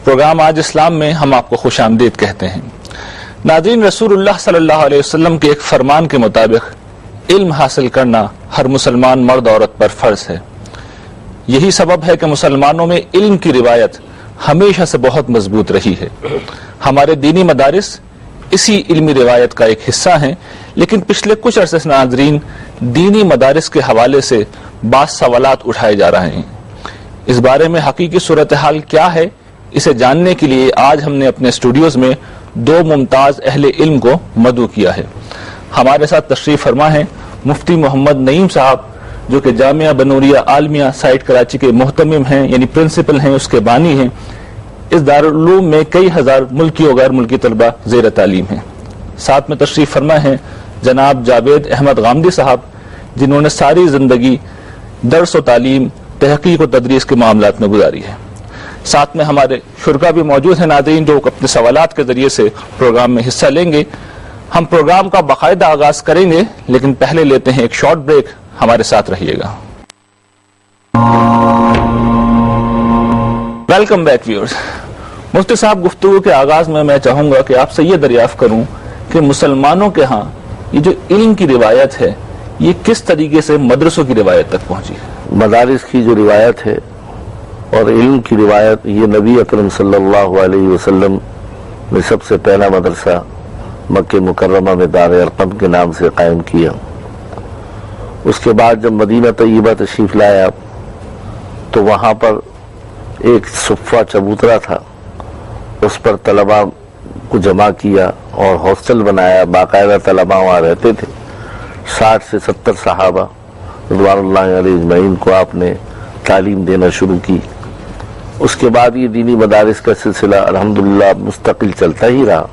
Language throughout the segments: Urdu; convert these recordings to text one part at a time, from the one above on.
پروگرام آج اسلام میں ہم آپ کو خوش آمدید کہتے ہیں۔ ناظرین، رسول اللہ صلی اللہ علیہ وسلم کے ایک فرمان کے مطابق علم حاصل کرنا ہر مسلمان مرد عورت پر فرض ہے۔ یہی سبب ہے کہ مسلمانوں میں علم کی روایت ہمیشہ سے بہت مضبوط رہی ہے۔ ہمارے دینی مدارس اسی علمی روایت کا ایک حصہ ہیں، لیکن پچھلے کچھ عرصے سے ناظرین دینی مدارس کے حوالے سے بعض سوالات اٹھائے جا رہے ہیں۔ اس بارے میں حقیقی صورتحال کیا ہے، اسے جاننے کے لیے آج ہم نے اپنے اسٹوڈیوز میں دو ممتاز اہل علم کو مدعو کیا ہے۔ ہمارے ساتھ تشریف فرما ہیں مفتی محمد نعیم صاحب، جو کہ جامعہ بنوریہ عالمیہ سائٹ کراچی کے محتمم ہیں، یعنی پرنسپل ہیں، اس کے بانی ہیں۔ اس دارالعلوم میں کئی ہزار ملکی و غیر ملکی طلبہ زیر تعلیم ہیں۔ ساتھ میں تشریف فرما ہیں جناب جاوید احمد غامدی صاحب، جنہوں نے ساری زندگی درس و تعلیم، تحقیق و تدریس کے معاملات میں گزاری ہے۔ ساتھ میں ہمارے شرکا بھی موجود ہیں ناظرین، جو اپنے سوالات کے ذریعے سے پروگرام میں حصہ لیں گے۔ ہم پروگرام کا باقاعدہ آغاز کریں گے، لیکن پہلے لیتے ہیں ایک شارٹ بریک۔ ہمارے ساتھ رہیے گا۔ Welcome back viewers. مفتی صاحب، گفتگو کے آغاز میں چاہوں گا کہ آپ سے یہ دریافت کروں کہ مسلمانوں کے ہاں یہ جو علم کی روایت ہے، یہ کس طریقے سے مدرسوں کی روایت تک پہنچی ہے؟ مدارس کی جو روایت ہے اور علم کی روایت، یہ نبی اکرم صلی اللہ علیہ وسلم نے سب سے پہلا مدرسہ مکہ مکرمہ میں دار ارقم کے نام سے قائم کیا۔ اس کے بعد جب مدینہ طیبہ تشریف لایا تو وہاں پر ایک صفہ چبوترا تھا، اس پر طلباء کو جمع کیا اور ہاسٹل بنایا، باقاعدہ طلباء وہاں رہتے تھے۔ 60 سے 70 صحابہ رضوان اللہ علیہ اجمعین کو آپ نے تعلیم دینا شروع کی۔ اس کے بعد یہ دینی مدارس کا سلسلہ الحمدللہ مستقل چلتا ہی رہا،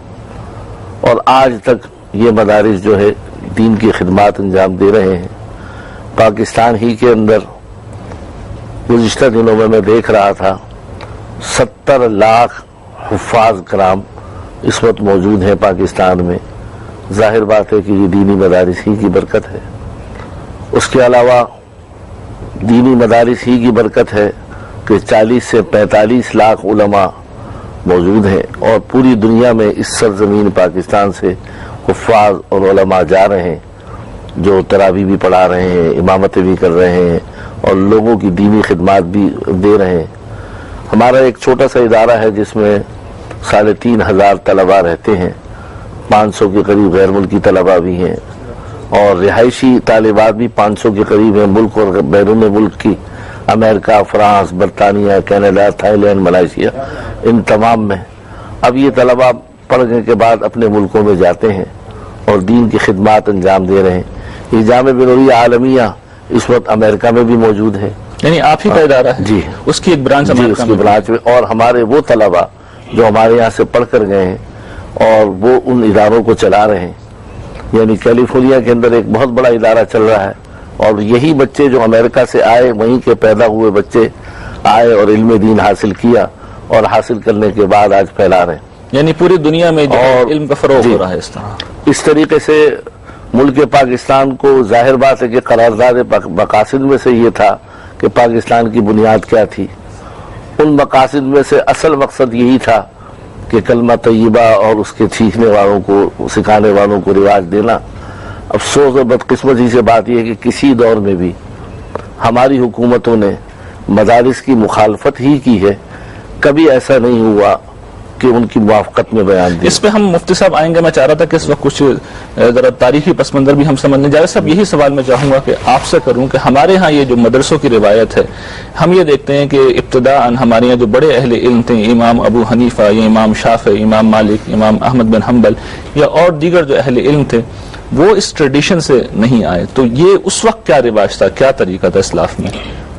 اور آج تک یہ مدارس جو ہے دین کی خدمات انجام دے رہے ہیں۔ پاکستان ہی کے اندر گزشتہ دنوں میں دیکھ رہا تھا 70 لاکھ حفاظ کرام اس وقت موجود ہیں پاکستان میں۔ ظاہر بات ہے کہ یہ دینی مدارس ہی کی برکت ہے۔ اس کے علاوہ دینی مدارس ہی کی برکت ہے کہ 40 سے 45 لاکھ علماء موجود ہیں، اور پوری دنیا میں اس سرزمین پاکستان سے حفاظ اور علماء جا رہے ہیں، جو تراویح بھی پڑھا رہے ہیں، امامتیں بھی کر رہے ہیں، اور لوگوں کی دینی خدمات بھی دے رہے ہیں۔ ہمارا ایک چھوٹا سا ادارہ ہے جس میں 3500 طلباء رہتے ہیں، 500 کے قریب غیر ملکی طلباء بھی ہیں، اور رہائشی طالبات بھی 500 کے قریب ہیں، ملک اور بیرون ملک کی، امریکہ، فرانس، برطانیہ، کینیڈا، تھائی لینڈ، ملائیشیا، ان تمام میں۔ اب یہ طلباء پڑھنے کے بعد اپنے ملکوں میں جاتے ہیں اور دین کی خدمات انجام دے رہے ہیں۔ یہ جامعہ بنوریہ عالمیہ اس وقت امریکہ میں بھی موجود ہے، یعنی آپ ہی کا ادارہ ہے؟ جی، اس کی ایک برانچ جی، اس کی برانچ میں۔ اور ہمارے وہ طلباء جو ہمارے یہاں سے پڑھ کر گئے ہیں اور وہ ان اداروں کو چلا رہے ہیں، یعنی کیلیفورنیا کے اندر ایک بہت بڑا ادارہ چل رہا ہے، اور یہی بچے جو امریکہ سے آئے، وہیں کے پیدا ہوئے بچے آئے اور علم دین حاصل کیا، اور حاصل کرنے کے بعد آج پھیلا رہے ہیں، یعنی پوری دنیا میں جو علم کا فروغ ہو رہا ہے۔ اس طرح اس طریقے سے ملک پاکستان کو، ظاہر بات ہے کہ قرارداد مقاصد میں سے یہ تھا کہ پاکستان کی بنیاد کیا تھی، ان مقاصد میں سے اصل مقصد یہی تھا کہ کلمہ طیبہ اور اس کے سیکھنے والوں کو، سکھانے والوں کو رواج دینا۔ افسوس اور بدقسمتی سے بات یہ ہے کہ کسی دور میں بھی ہماری حکومتوں نے مدارس کی مخالفت ہی کی ہے، کبھی ایسا نہیں ہوا کہ ان کی موافقت میں بیان دیا۔ اس پہ ہم مفتی صاحب آئیں گے۔ میں چاہ رہا تھا کہ اس وقت کچھ ذرا تاریخی پس منظر بھی ہم سمجھنے جا رہے۔ صاحب یہی سوال میں چاہوں گا کہ آپ سے کروں کہ ہمارے ہاں یہ جو مدرسوں کی روایت ہے، ہم یہ دیکھتے ہیں کہ ابتداءً ہمارے یہاں جو بڑے اہل علم تھے، امام ابو حنیفہ یا امام شافعی، امام مالک، امام احمد بن حنبل یا اور دیگر جو اہل علم تھے، وہ اس ٹریڈیشن سے نہیں آئے۔ تو یہ اس وقت کیا رواج تھا، کیا طریقہ تھا اسلاف میں؟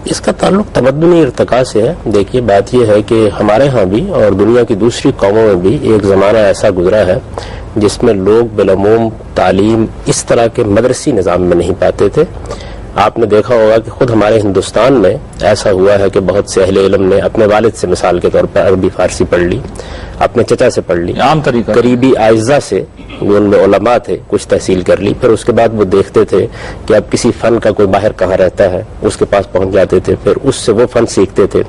اس کا تعلق تمدنی ارتقاء سے ہے. دیکھیے بات یہ ہے کہ ہمارے ہاں بھی اور دنیا کی دوسری قوموں میں بھی ایک زمانہ ایسا گزرا ہے جس میں لوگ بالعموم تعلیم اس طرح کے مدرسی نظام میں نہیں پاتے تھے. آپ نے دیکھا ہوگا کہ خود ہمارے ہندوستان میں ایسا ہوا ہے کہ بہت سے اہل علم نے اپنے والد سے مثال کے طور پر عربی فارسی پڑھ لی, اپنے چچا سے پڑھ لی, عام طریقہ قریبی اعزاء سے جو ان میں علماء تھے کچھ تحصیل کر لی. پھر اس کے بعد وہ دیکھتے تھے کہ اب کسی فن کا کوئی باہر کہاں رہتا ہے, اس کے پاس پہنچ جاتے تھے, پھر اس سے وہ فن سیکھتے تھے.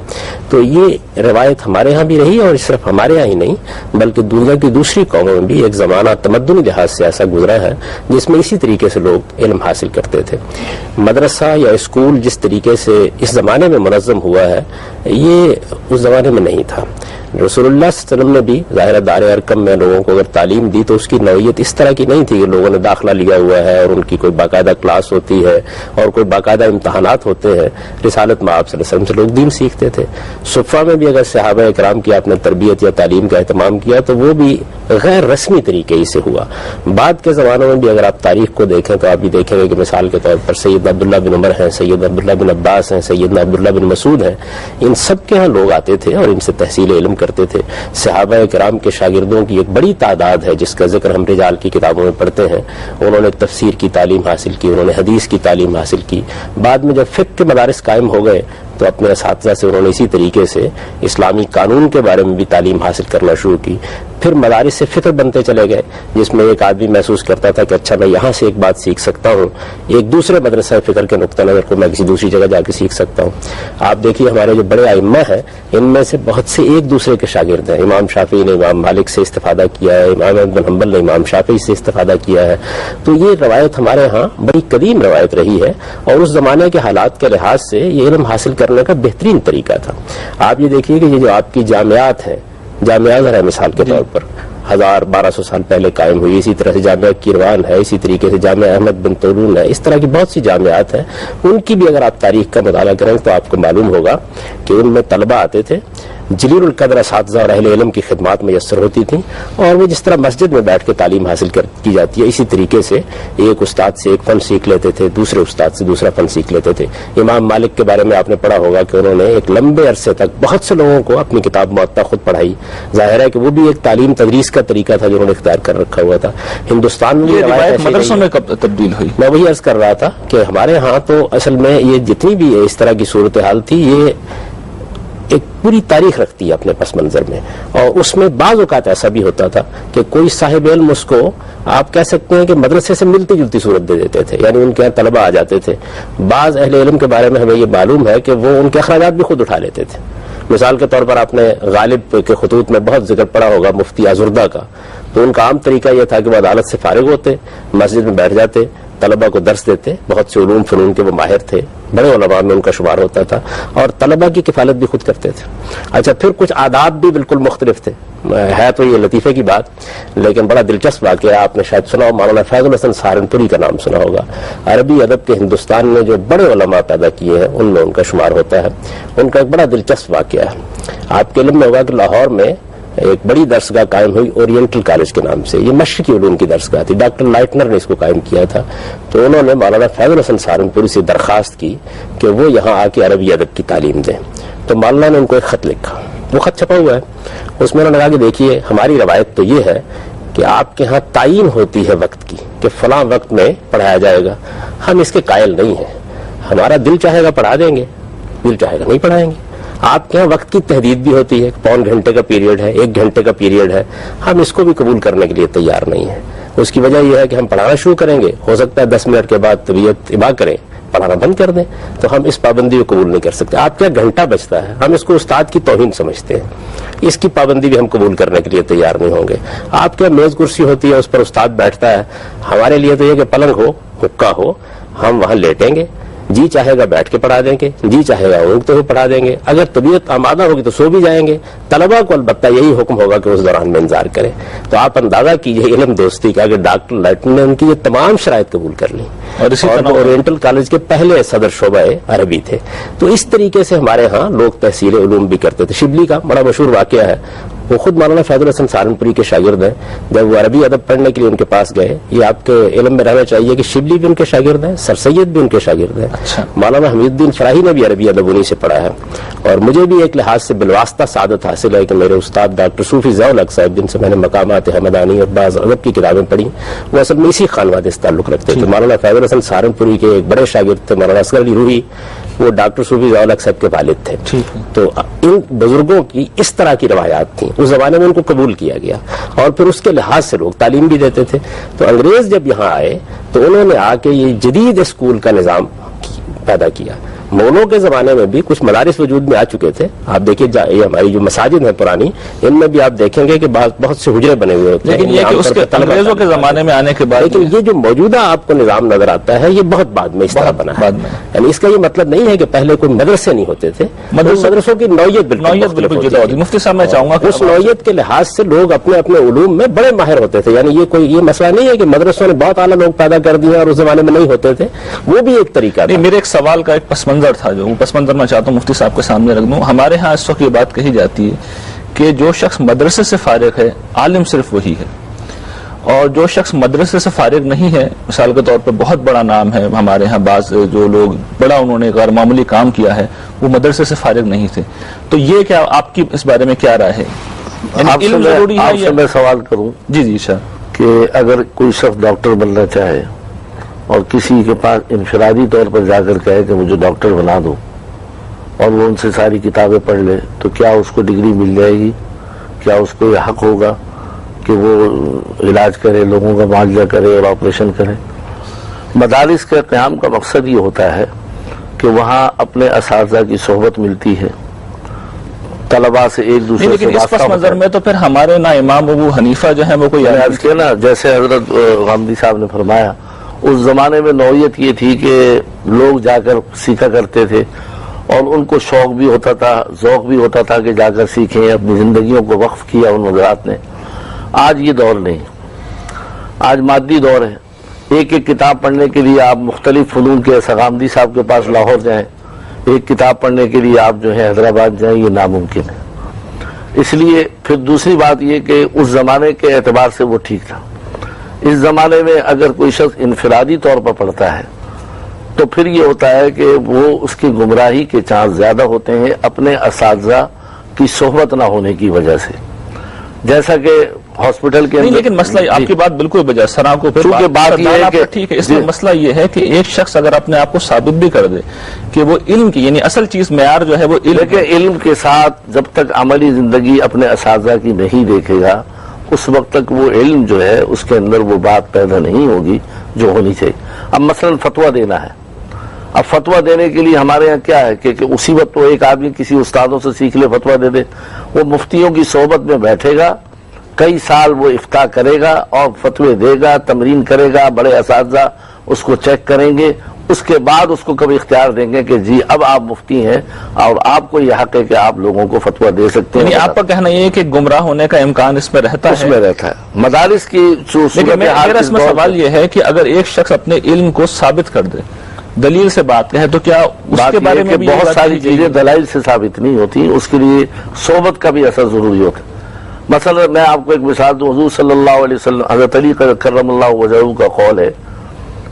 تو یہ روایت ہمارے ہاں بھی رہی اور صرف ہمارے ہاں ہی نہیں بلکہ دنیا کی دوسری قوموں میں بھی ایک زمانہ تمدنی لحاظ سے ایسا گزرا ہے جس میں اسی طریقے سے لوگ علم حاصل کرتے تھے. مدرسہ یا اسکول جس طریقے سے اس زمانے میں منظم ہوا ہے یہ اس زمانے میں نہیں تھا. رسول اللہ صلی اللہ علیہ وسلم نے بھی ظاہر دار ارقم میں لوگوں کو اگر تعلیم دی تو اس کی نوعیت اس طرح کی نہیں تھی کہ لوگوں نے داخلہ لیا ہوا ہے اور ان کی کوئی باقاعدہ کلاس ہوتی ہے اور کوئی باقاعدہ امتحانات ہوتے ہیں. رسالت میں آپ صلی اللہ علیہ وسلم سے لوگ دین سیکھتے تھے. صفہ میں بھی اگر صحابہ اکرام کی آپ نے تربیت یا تعلیم کا اہتمام کیا تو وہ بھی غیر رسمی طریقے ہی سے ہوا. بعد کے زمانوں میں بھی اگر آپ تاریخ کو دیکھیں تو آپ بھی دیکھیں گے کہ مثال کے طور پر سیدنا عبداللہ بن عمر ہیں, سیدنا عبداللہ بن عباس ہیں, سیدنا عبداللہ بن مسعود ہیں, ان سب کے ہاں لوگ آتے تھے اور ان سے تحصیل علم کرتے تھے. صحابہ کرام کے شاگردوں کی ایک بڑی تعداد ہے جس کا ذکر ہم رجال کی کتابوں میں پڑھتے ہیں. انہوں نے تفسیر کی تعلیم حاصل کی, انہوں نے حدیث کی تعلیم حاصل کی. بعد میں جب فقہ کے مدارس قائم ہو گئے تو اپنے اساتذہ سے انہوں نے اسی طریقے سے اسلامی قانون کے بارے میں بھی تعلیم حاصل کرنا شروع کی. پھر مدارس سے فقہ بنتے چلے گئے جس میں ایک آدمی محسوس کرتا تھا کہ اچھا میں یہاں سے ایک بات سیکھ سکتا ہوں, ایک دوسرے مدرسہ فقہ کے نقطہ نظر کو میں کسی دوسری جگہ جا کے سیکھ سکتا ہوں. آپ دیکھیے ہمارے جو بڑے ائمہ ہیں ان میں سے بہت سے ایک دوسرے کے شاگرد ہیں. امام شافعی نے امام مالک سے استفادہ کیا ہے, امام احمد بن حنبل نے امام شافعی سے استفادہ کیا ہے. تو یہ روایت ہمارے ہاں بڑی قدیم روایت رہی ہے اور اس زمانے کے حالات کے لحاظ سے یہ علم حاصل کرنے کا بہترین طریقہ تھا. آپ یہ دیکھیے کہ یہ جو آپ کی جامعات ہیں, جامعہ ازہر ہے مثال کے طور پر 1200 سال پہلے قائم ہوئی, اسی طرح سے جامعہ کیروان ہے, اسی طریقے سے جامعہ احمد بن طولون ہے, اس طرح کی بہت سی جامعات ہیں. ان کی بھی اگر آپ تاریخ کا مطالعہ کریں تو آپ کو معلوم ہوگا کہ ان میں طلبہ آتے تھے, جلیل القدر اساتذہ اور اہل علم کی خدمات میسر ہوتی تھیں اور وہ جس طرح مسجد میں بیٹھ کے تعلیم حاصل کی جاتی ہے اسی طریقے سے ایک استاد سے ایک فن سیکھ لیتے تھے, دوسرے استاد سے دوسرا فن سیکھ لیتے تھے. امام مالک کے بارے میں آپ نے پڑھا ہوگا کہ انہوں نے ایک لمبے عرصے تک بہت سے لوگوں کو اپنی کتاب موطا خود پڑھائی. ظاہر ہے کہ وہ بھی ایک تعلیم تدریس کا طریقہ تھا جو انہوں نے اختیار کر رکھا ہوا تھا. ہندوستان میں مدرسوں میں کب تبدیل ہوئی؟ میں وہی عرض کر رہا تھا کہ ہمارے ہاں تو اصل میں یہ جتنی بھی اس طرح کی صورتحال تھی یہ ایک پوری تاریخ رکھتی ہے اپنے پس منظر میں, اور اس میں بعض اوقات ایسا بھی ہوتا تھا کہ کوئی صاحب علم اس کو آپ کہہ سکتے ہیں کہ مدرسے سے ملتی جلتی صورت دے دیتے تھے, یعنی ان کے یہاں طلبہ آ جاتے تھے. بعض اہل علم کے بارے میں ہمیں یہ معلوم ہے کہ وہ ان کے اخراجات بھی خود اٹھا لیتے تھے. مثال کے طور پر آپ نے غالب کے خطوط میں بہت ذکر پڑا ہوگا مفتی آزردہ کا. تو ان کا عام طریقہ یہ تھا کہ وہ عدالت سے فارغ ہوتے, مسجد میں بیٹھ جاتے, طلبہ کو درس دیتے. بہت سے علوم فنون کے وہ ماہر تھے, بڑے علماء میں ان کا شمار ہوتا تھا اور طلبہ کی کفالت بھی خود کرتے تھے. اچھا پھر کچھ آداب بھی بالکل مختلف تھے. ہے تو یہ لطیفے کی بات لیکن بڑا دلچسپ واقعہ آپ نے شاید سنا ہو, مولانا فیض الحسن سہارنپوری کا نام سنا ہوگا. عربی ادب کے ہندوستان میں جو بڑے علماء پیدا کیے ہیں ان میں ان کا شمار ہوتا ہے. ان کا ایک بڑا دلچسپ واقعہ ہے. آپ کے علم میں ہوگا کہ لاہور میں ایک بڑی درسگاہ قائم ہوئی اورینٹل کالج کے نام سے. یہ مشرقی علوم کی درسگاہ تھی. ڈاکٹر لائٹنر نے اس کو قائم کیا تھا. تو انہوں نے مولانا فیض الحسن سہارنپوری سے درخواست کی کہ وہ یہاں آ کے عربی ادب کی تعلیم دیں. تو مولانا نے ان کو ایک خط لکھا, وہ خط چھپا ہوا ہے. اس میں انہوں نے کہا کہ دیکھیے ہماری روایت تو یہ ہے کہ آپ کے ہاں تعین ہوتی ہے وقت کی کہ فلاں وقت میں پڑھایا جائے گا. ہم اس کے قائل نہیں ہیں. ہمارا دل چاہے گا پڑھا دیں گے, دل چاہے گا نہیں پڑھائیں گے. آپ کے یہاں وقت کی تحدید بھی ہوتی ہے, پون گھنٹے کا پیریڈ ہے, 1 گھنٹے کا پیریڈ ہے. ہم اس کو بھی قبول کرنے کے لیے تیار نہیں ہیں. اس کی وجہ یہ ہے کہ ہم پڑھانا شروع کریں گے, ہو سکتا ہے 10 منٹ کے بعد طبیعت ابا کریں, پڑھانا بند کر دیں. تو ہم اس پابندی کو قبول نہیں کر سکتے. آپ کیا گھنٹہ بچتا ہے, ہم اس کو استاد کی توہین سمجھتے ہیں. اس کی پابندی بھی ہم قبول کرنے کے لیے تیار نہیں ہوں گے. آپ کیا میز کرسی ہوتی ہے, اس پر استاد بیٹھتا ہے. ہمارے لیے تو یہ کہ پلنگ ہو, حقہ ہو, ہم وہاں لیٹیں گے, جی چاہے گا بیٹھ کے پڑھا دیں گے, جی چاہے گا اونگتے ہوئے پڑھا دیں گے. اگر طبیعت آمادہ ہوگی تو سو بھی جائیں گے. طلبہ کو البتہ یہی حکم ہوگا کہ اس دوران میں انتظار کریں. تو آپ اندازہ کیجئے علم دوستی کا کہ ڈاکٹر لائٹن نے ان کی یہ تمام شرائط قبول کر لی اور اورینٹل کالج کے پہلے صدر شعبہ عربی تھے. تو اس طریقے سے ہمارے ہاں لوگ تحصیل علوم بھی کرتے تھے. شبلی کا بڑا مشہور واقعہ ہے, وہ خود مولانا فیض الحسن سہارنپوری کے شاگرد ہیں. جب وہ عربی ادب پڑھنے کے لیے ان کے پاس گئے، یہ آپ کے علم میں رہنا چاہیے کہ شبلی بھی ان کے شاگرد ہیں، سر سید بھی ان کے شاگرد ہیں. مولانا حمید الدین فراہی نے بھی عربی ادب انہیں سے پڑھا ہے. اور مجھے بھی ایک لحاظ سے بالواسطہ سعادت حاصل ہے کہ میرے استاد ڈاکٹر صوفی ضیاء الحق صاحب، جن سے میں نے مقامات حمدانی اور بعض ادب کی کتابیں پڑھی، وہ اصل میں اسی خانوادے سے تعلق رکھتے تھے. مولانا فیض الحسن سہارنپوری کے ایک بڑے شاگرد تھے مولانا اصغر علی روحی، وہ ڈاکٹر صوفی ضیاء الحق صاحب کے والد تھے. تو ان بزرگوں کی اس طرح کی روایات تھیں، اس زمانے میں ان کو قبول کیا گیا اور پھر اس کے لحاظ سے لوگ تعلیم بھی دیتے تھے. تو انگریز جب یہاں آئے تو انہوں نے آ کے یہ جدید اسکول کا نظام پیدا کیا. مغلوں کے زمانے میں بھی کچھ مدارس وجود میں آ چکے تھے. آپ دیکھیے یہ ہماری جو مساجد ہیں پرانی، ان میں بھی آپ دیکھیں گے کہ بہت سے حجرے بنے ہوئے ہوتے ہیں. لیکن یہ کہ اس کے انگریزوں کے زمانے میں آنے کے بعد، لیکن یہ جو موجودہ آپ کو نظام نظر آتا ہے یہ بہت بعد میں اس طرح بنا ہے. یعنی اس کا یہ مطلب نہیں ہے کہ پہلے کوئی مدرسے نہیں ہوتے تھے، مدرسوں کی نوعیت بالکل جدا ہوتی. مفتی صاحب میں چاہوں گا کہ اس نوعیت کے لحاظ سے لوگ اپنے اپنے علوم میں بڑے ماہر ہوتے تھے. یعنی یہ مسئلہ نہیں ہے کہ مدرسوں نے بہت اعلیٰ لوگ پیدا کر دیے اور اس زمانے میں نہیں ہوتے تھے، وہ بھی ایک طریقہ تھا. میرے ایک سوال کا ایک پس منظر تھا جو پس منظر میں چاہتا ہوں مفتی صاحب کے سامنے رکھ دوں. ہمارے ہاں اس وقت یہ بات کہی جاتی ہے کہ جو شخص مدرسے سے فارغ ہے عالم صرف وہی ہے، اور جو شخص مدرسے سے فارغ نہیں ہے، مثال کے طور پر بہت بڑا نام ہے ہمارے ہاں، بعض جو لوگ بڑا انہوں نے غیر معمولی کام کیا ہے وہ مدرسے سے فارغ نہیں تھے. تو یہ کیا آپ کی اس بارے میں کیا رائے ہے؟ آپ سے میں سوال کروں جی شاہ، کہ اگر کوئی شخص ڈاکٹر بننا چاہے اور کسی کے پاس انفرادی طور پر جا کر کہے کہ مجھے ڈاکٹر بنا دو اور وہ ان سے ساری کتابیں پڑھ لے، تو کیا اس کو ڈگری مل جائے گی؟ کیا اس کو یہ حق ہوگا کہ وہ علاج کرے، لوگوں کا معالجہ کرے اور آپریشن کرے؟ مدارس کے قیام کا مقصد یہ ہوتا ہے کہ وہاں اپنے اساتذہ کی صحبت ملتی ہے، طلباء سے ایک دوسرے سے لیکن اس پس منظر میں تو پھر ہمارے نا امام ابو حنیفہ جو ہیں وہ کوئی عرض کیا نا، جیسے حضرت غامدی صاحب نے فرمایا، اس زمانے میں نوعیت یہ تھی کہ لوگ جا کر سیکھا کرتے تھے اور ان کو شوق بھی ہوتا تھا، ذوق بھی ہوتا تھا کہ جا کر سیکھیں، اپنی زندگیوں کو وقف کیا ان حضرات نے. آج یہ دور نہیں، آج مادی دور ہے. ایک ایک کتاب پڑھنے کے لیے آپ مختلف فنون کے غامدی صاحب کے پاس لاہور جائیں، ایک کتاب پڑھنے کے لیے آپ جو ہے حیدرآباد جائیں، یہ ناممکن ہے. اس لیے پھر دوسری بات یہ کہ اس زمانے کے اعتبار سے وہ ٹھیک تھا. اس زمانے میں اگر کوئی شخص انفرادی طور پر پڑھتا ہے تو پھر یہ ہوتا ہے کہ وہ اس کی گمراہی کے چانس زیادہ ہوتے ہیں اپنے اساتذہ کی صحبت نہ ہونے کی وجہ سے. جیسا کہ ہاسپٹل کے نہیں، لیکن مسئلہ آپ کی بات بالکل بجا سرا کو بات یہ ہے کہ ٹھیک ہے، اس میں مسئلہ یہ ہے کہ ایک شخص اگر اپنے آپ کو ثابت بھی کر دے کہ وہ علم کی، یعنی اصل چیز معیار جو ہے وہ علم کے ساتھ جب تک عملی زندگی اپنے اساتذہ کی نہیں دیکھے گا اس وقت تک وہ علم جو ہے اس کے اندر وہ بات پیدا نہیں ہوگی جو ہونی چاہیے. اب مثلا فتویٰ دینا ہے، اب فتویٰ دینے کے لیے ہمارے یہاں کیا ہے کہ اسی وقت تو ایک آدمی کسی استادوں سے سیکھ لے فتویٰ دے دے، وہ مفتیوں کی صحبت میں بیٹھے گا، کئی سال وہ افتاء کرے گا اور فتوے دے گا، تمرین کرے گا، بڑے اساتذہ اس کو چیک کریں گے، اس کے بعد اس کو کبھی اختیار دیں گے کہ جی اب آپ مفتی ہیں اور آپ کو یہ حق ہے کہ آپ لوگوں کو فتویٰ دے سکتے ہیں. یعنی آپ کا کہنا یہ ہے کہ گمراہ ہونے کا امکان اس میں رہتا ہے؟ اس میں رہتا ہے. مدارس کی میرا اس میں سوال یہ ہے کہ اگر ایک شخص اپنے علم کو ثابت کر دے، دلیل سے بات کہے، تو کیا اس کے بارے میں بھی بہت ساری چیزیں دلائل سے ثابت نہیں ہوتی، اس کے لیے صحبت کا بھی اثر ضروری ہوتا ہے. مثلا میں آپ کو ایک مثال دوں، حضور صلی اللہ علیہ وسلم حضرت علی کرم اللہ وجہہ کا قول ہے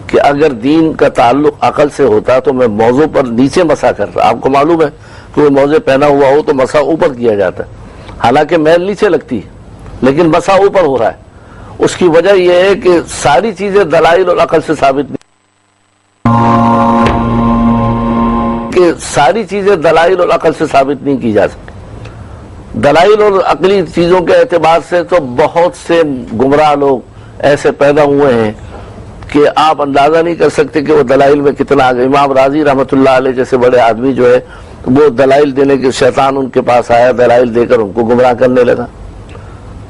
کہ اگر دین کا تعلق عقل سے ہوتا تو میں موضوع پر نیچے مسح کرتا. آپ کو معلوم ہے کہ وہ موضوع پہنا ہوا ہو تو مسح اوپر کیا جاتا ہے، حالانکہ میل نیچے لگتی ہے لیکن مسح اوپر ہو رہا ہے. اس کی وجہ یہ ہے کہ ساری چیزیں دلائل اور عقل سے ثابت نہیں، کہ ساری چیزیں دلائل اور عقل سے ثابت نہیں کی جا سکتی. دلائل اور عقلی چیزوں کے اعتبار سے تو بہت سے گمراہ لوگ ایسے پیدا ہوئے ہیں کہ آپ اندازہ نہیں کر سکتے کہ وہ دلائل میں کتنا آگے. امام راضی رحمۃ اللہ علیہ جیسے بڑے آدمی جو ہے وہ دلائل دینے کے شیطان ان کے پاس آیا، دلائل دے کر ان کو گمراہ کرنے لگا.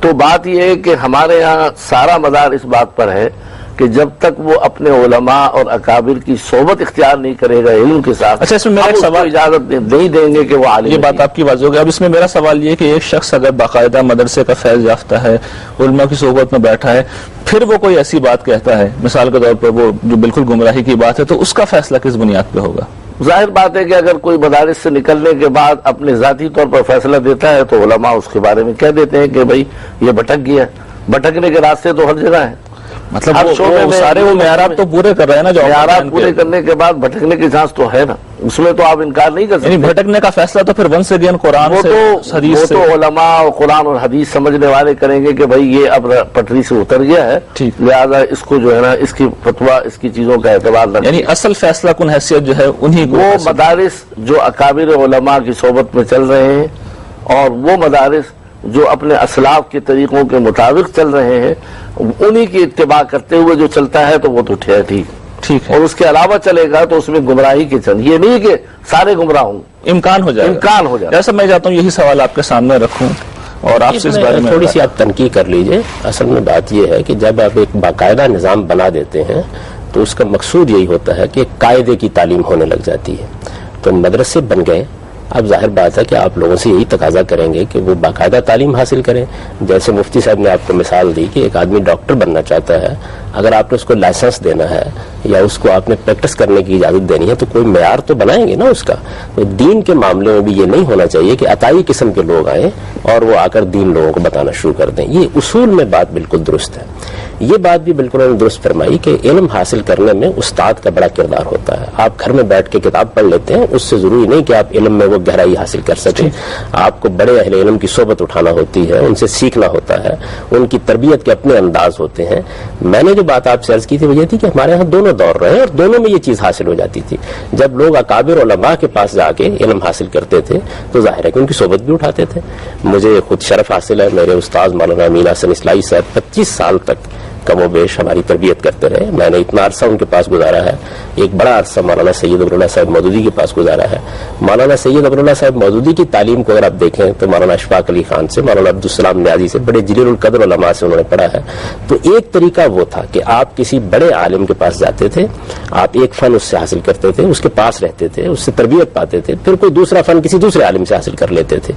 تو بات یہ ہے کہ ہمارے یہاں سارا مدار اس بات پر ہے کہ جب تک وہ اپنے علماء اور اکابر کی صحبت اختیار نہیں کرے گا علم کے ساتھ، اچھا اس میں میرا سوال اجازت نہیں دیں گے کہ وہ عالم. یہ بات آپ کی واضح ہو گئی. اب اس میں میرا سوال یہ کہ ایک شخص اگر باقاعدہ مدرسے کا فیض یافتہ ہے، علماء کی صحبت میں بیٹھا ہے، پھر وہ کوئی ایسی بات کہتا ہے مثال کے طور پر وہ جو بالکل گمراہی کی بات ہے، تو اس کا فیصلہ کس بنیاد پہ ہوگا؟ ظاہر بات ہے کہ اگر کوئی مدارس سے نکلنے کے بعد اپنے ذاتی طور پر فیصلہ دیتا ہے تو علماء اس کے بارے میں کہہ دیتے ہیں کہ بھائی یہ بھٹک گیا. بھٹکنے کے راستے تو ہر جگہ ہیں. مطلب وہ سارے وہ معیارات تو پورے کر رہے ہیں نا, جو معیارات پورے کرنے کے بعد بھٹکنے کی چانس تو ہے نا, اس میں تو آپ انکار نہیں کر سکتے. بھٹکنے کا فیصلہ تو پھر ونس اگین قرآن سے, حدیث سے, وہ تو علماء اور قرآن اور حدیث سمجھنے والے کریں گے کہ بھائی یہ اب پٹری سے اتر گیا ہے, لہذا اس کو جو ہے نا اس کی فتویٰ, اس کی چیزوں کا اعتبار رکھیں. یعنی اصل فیصلہ کن حیثیت جو ہے انہی کو, وہ مدارس جو اکابر علماء کی صحبت میں چل رہے ہیں اور وہ مدارس جو اپنے اسلاف کے طریقوں کے مطابق چل رہے ہیں, انہی کی اتباع کرتے ہوئے جو چلتا ہے تو وہ تو ٹھیک ہے. اور اس کے علاوہ چلے گا تو اس میں گمراہی کے چند, یہ نہیں کہ سارے گمراہ ہوں, امکان ہو جائے. جیسا میں چاہتا ہوں یہی سوال آپ کے سامنے رکھوں اور آپ سے اس بارے میں تھوڑی سی آپ تنقید کر لیجئے. اصل میں بات یہ ہے کہ جب آپ ایک باقاعدہ نظام بنا دیتے ہیں تو اس کا مقصود یہی ہوتا ہے کہ ایک قاعدے کی تعلیم ہونے لگ جاتی ہے. تو مدرسے بن گئے, اب ظاہر بات ہے کہ آپ لوگوں سے یہی تقاضا کریں گے کہ وہ باقاعدہ تعلیم حاصل کریں. جیسے مفتی صاحب نے آپ کو مثال دی کہ ایک آدمی ڈاکٹر بننا چاہتا ہے, اگر آپ نے اس کو لائسنس دینا ہے یا اس کو آپ نے پریکٹس کرنے کی اجازت دینی ہے تو کوئی معیار تو بنائیں گے نا اس کا. تو دین کے معاملے میں بھی یہ نہیں ہونا چاہیے کہ عطائی قسم کے لوگ آئیں اور وہ آ کر دین لوگوں کو بتانا شروع کر دیں. یہ اصول میں بات بالکل درست ہے. یہ بات بھی بالکل انہوں نے درست فرمائی کہ علم حاصل کرنے میں استاد کا بڑا کردار ہوتا ہے. آپ گھر میں بیٹھ کے کتاب پڑھ لیتے ہیں, اس سے ضروری نہیں کہ آپ علم میں وہ گہرائی حاصل کر سکیں. آپ کو بڑے اہل علم کی صحبت اٹھانا ہوتی ہے, ان سے سیکھنا ہوتا ہے, ان کی تربیت کے اپنے انداز ہوتے ہیں. میں نے جو بات آپ سے عرض کی تھی وہ یہ تھی کہ ہمارے یہاں دونوں دور رہے اور دونوں میں یہ چیز حاصل ہو جاتی تھی. جب لوگ اکابر علماء کے پاس جا کے علم حاصل کرتے تھے تو ظاہر ہے کہ ان کی صحبت بھی اٹھاتے تھے. مجھے خود شرف حاصل ہے, میرے استاد مولانا امین حسن اصلاحی صاحب 25 سال تک کم و بیش ہماری تربیت کرتے رہے. میں نے اتنا عرصہ ان کے پاس گزارا ہے. ایک بڑا عرصہ مولانا سید ابراللہ صاحب مودودی کے پاس گزارا ہے. مولانا سید ابراللہ صاحب مودودی کی تعلیم کو اگر آپ دیکھیں تو مولانا اشفاق علی خان سے, مولانا عبدالسلام نیازی سے, بڑے جلیل القدر علماء سے انہوں نے پڑھا ہے. تو ایک طریقہ وہ تھا کہ آپ کسی بڑے عالم کے پاس جاتے تھے, آپ ایک فن اس سے حاصل کرتے تھے, اس کے پاس رہتے تھے, اس سے تربیت پاتے تھے, پھر کوئی دوسرا فن کسی دوسرے عالم سے حاصل کر لیتے تھے.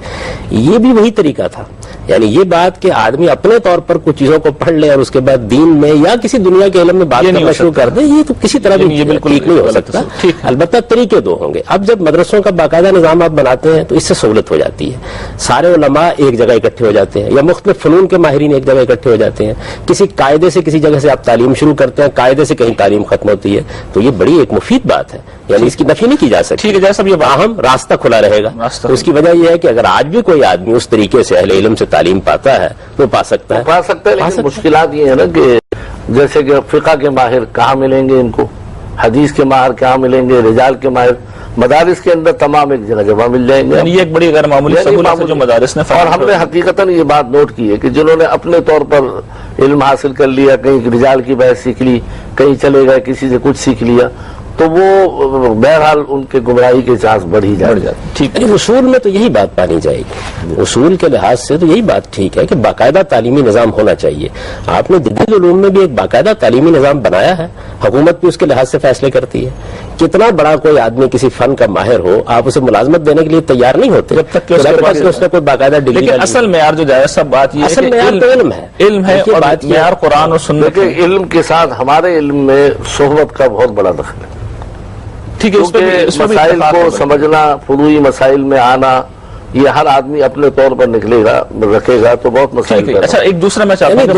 یہ بھی وہی طریقہ تھا. یعنی یہ بات کہ آدمی اپنے طور پر کچھ چیزوں کو پڑھ لے اور اس کے بعد دین میں یا کسی دنیا کے علم میں بات کرنا شروع کر دے, یہ تو کسی طرح بھی ٹھیک نہیں ہو سکتا. البتہ طریقے دو ہوں گے. اب جب مدرسوں کا باقاعدہ نظام آپ بناتے ہیں تو اس سے سہولت ہو جاتی ہے. سارے علماء ایک جگہ اکٹھے ہو جاتے ہیں یا مختلف فنون کے ماہرین ایک جگہ اکٹھے ہو جاتے ہیں. کسی قاعدے سے کسی جگہ سے آپ تعلیم شروع کرتے ہیں, قاعدے سے کہیں تعلیم ختم ہوتی ہے, تو یہ بڑی ایک مفید بات ہے. یعنی اس کی نفی نہیں کی جا سکتی. ٹھیک ہے, جیسا یہ باہم راستہ کھلا رہے گا. تو اس کی وجہ یہ ہے کہ اگر آج بھی کوئی آدمی اس طریقے سے اہل علم سے تعلیم پاتا ہے تو پا سکتا ہے. لیکن مشکلات یہ ہے نا کہ جیسے کہ فقہ کے ماہر کہاں ملیں گے ان کو, حدیث کے ماہر کہاں ملیں گے, رجال کے ماہر مدارس کے اندر تمام ایک جگہ جمع مل جائیں گے. یعنی یہ ایک بڑی غیر معمولی سہولت ہے جو مدارس نے. اور ہم نے حقیقتاً یہ بات نوٹ کی ہے کہ جنہوں نے اپنے طور پر علم حاصل کر لیا, کہیں رجال کی بحث سیکھ لی, کہیں چلے گئے کسی سے کچھ سیکھ لیا, تو وہ بہرحال ان کے گمراہی کے چانس بڑھ ہی جاتے. ٹھیک ہے, اصول میں تو یہی بات مانی جائے گی. اصول کے لحاظ سے تو یہی بات ٹھیک ہے کہ باقاعدہ تعلیمی نظام ہونا چاہیے. آپ نے جدید علوم میں بھی ایک باقاعدہ تعلیمی نظام بنایا ہے, حکومت بھی اس کے لحاظ سے فیصلے کرتی ہے. کتنا بڑا کوئی آدمی کسی فن کا ماہر ہو, آپ اسے ملازمت دینے کے لیے تیار نہیں ہوتے جب تک کہ اس نے کوئی باقاعدہ ڈگری. لیکن اصل معیار جو جائے سب بات یہ اصل معیار تو علم ہے. علم ہے اور معیار قرآن اور سنت. علم کے ساتھ ہمارے علم میں صحبت کا بہت بڑا دخل ہے. ٹھیک ہے, مسائل کو سمجھنا, فروعی مسائل میں آنا, یہ ہر آدمی اپنے طور پر نکلے گا, رکھے گا تو بہت مسائل. اچھا, ایک دوسرا میں چاہتا ہوں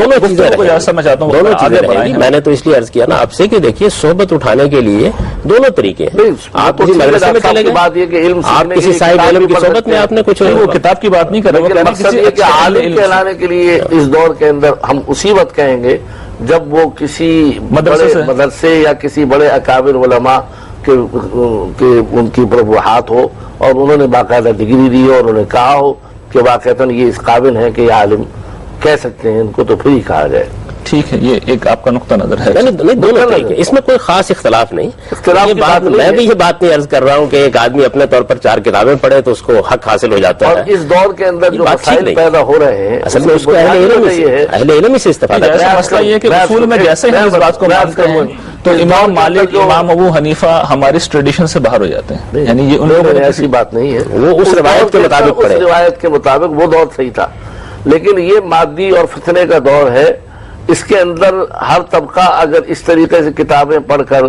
دونوں چیزیں. میں نے تو اس لیے عرض کیا نا آپ سے کہ دیکھیے صحبت اٹھانے کے لیے دونوں طریقے ہیں. آپ کسی مدرسے میں چلے گئے, آپ کسی صاحب علم کی صحبت میں آپ نے کچھ, وہ کتاب کی بات نہیں کر رہے. مقصد یہ کہ عالم کہلانے کے لیے اس دور کے اندر ہم اسی وقت کہیں گے جب وہ کسی مدرسے یا کسی بڑے اکابر علماء کہ ان کی ہاتھ ہو اور انہوں نے باقاعدہ ڈگری دی اور انہوں نے کہا ہو کہ واقعتاً یہ اس قابل ہے کہ یہ عالم کہہ سکتے ہیں ان کو, تو پھر ہی کہا جائے. ٹھیک ہے, یہ ایک آپ کا نقطہ نظر ہے. دونوں طریقے, اس میں کوئی خاص اختلاف نہیں. میں بھی یہ بات نہیں عرض کر رہا ہوں کہ ایک آدمی اپنے طور پر 4 کتابیں پڑھے تو اس کو حق حاصل ہو جاتا ہے. اور اس دور کے اندر جو مسائل پیدا ہو رہے ہیں اصل میں اس کو اہل علم سے استفادہ کرنا ہے. مسئلہ یہ کہ اصول میں جیسے ہم اس بات کو مانتے ہیں تو امام مالک, امام ابو حنیفہ ہماری اس ٹریڈیشن سے باہر ہو جاتے ہیں. یعنی یہ ان لوگوں میں ایسی بات نہیں ہے, وہ اس روایت کے مطابق پڑھے. اس روایت کے مطابق وہ دور صحیح تھا, لیکن یہ مادی اور فتنے کا دور ہے. اس کے اندر ہر طبقہ اگر اس طریقے سے کتابیں پڑھ کر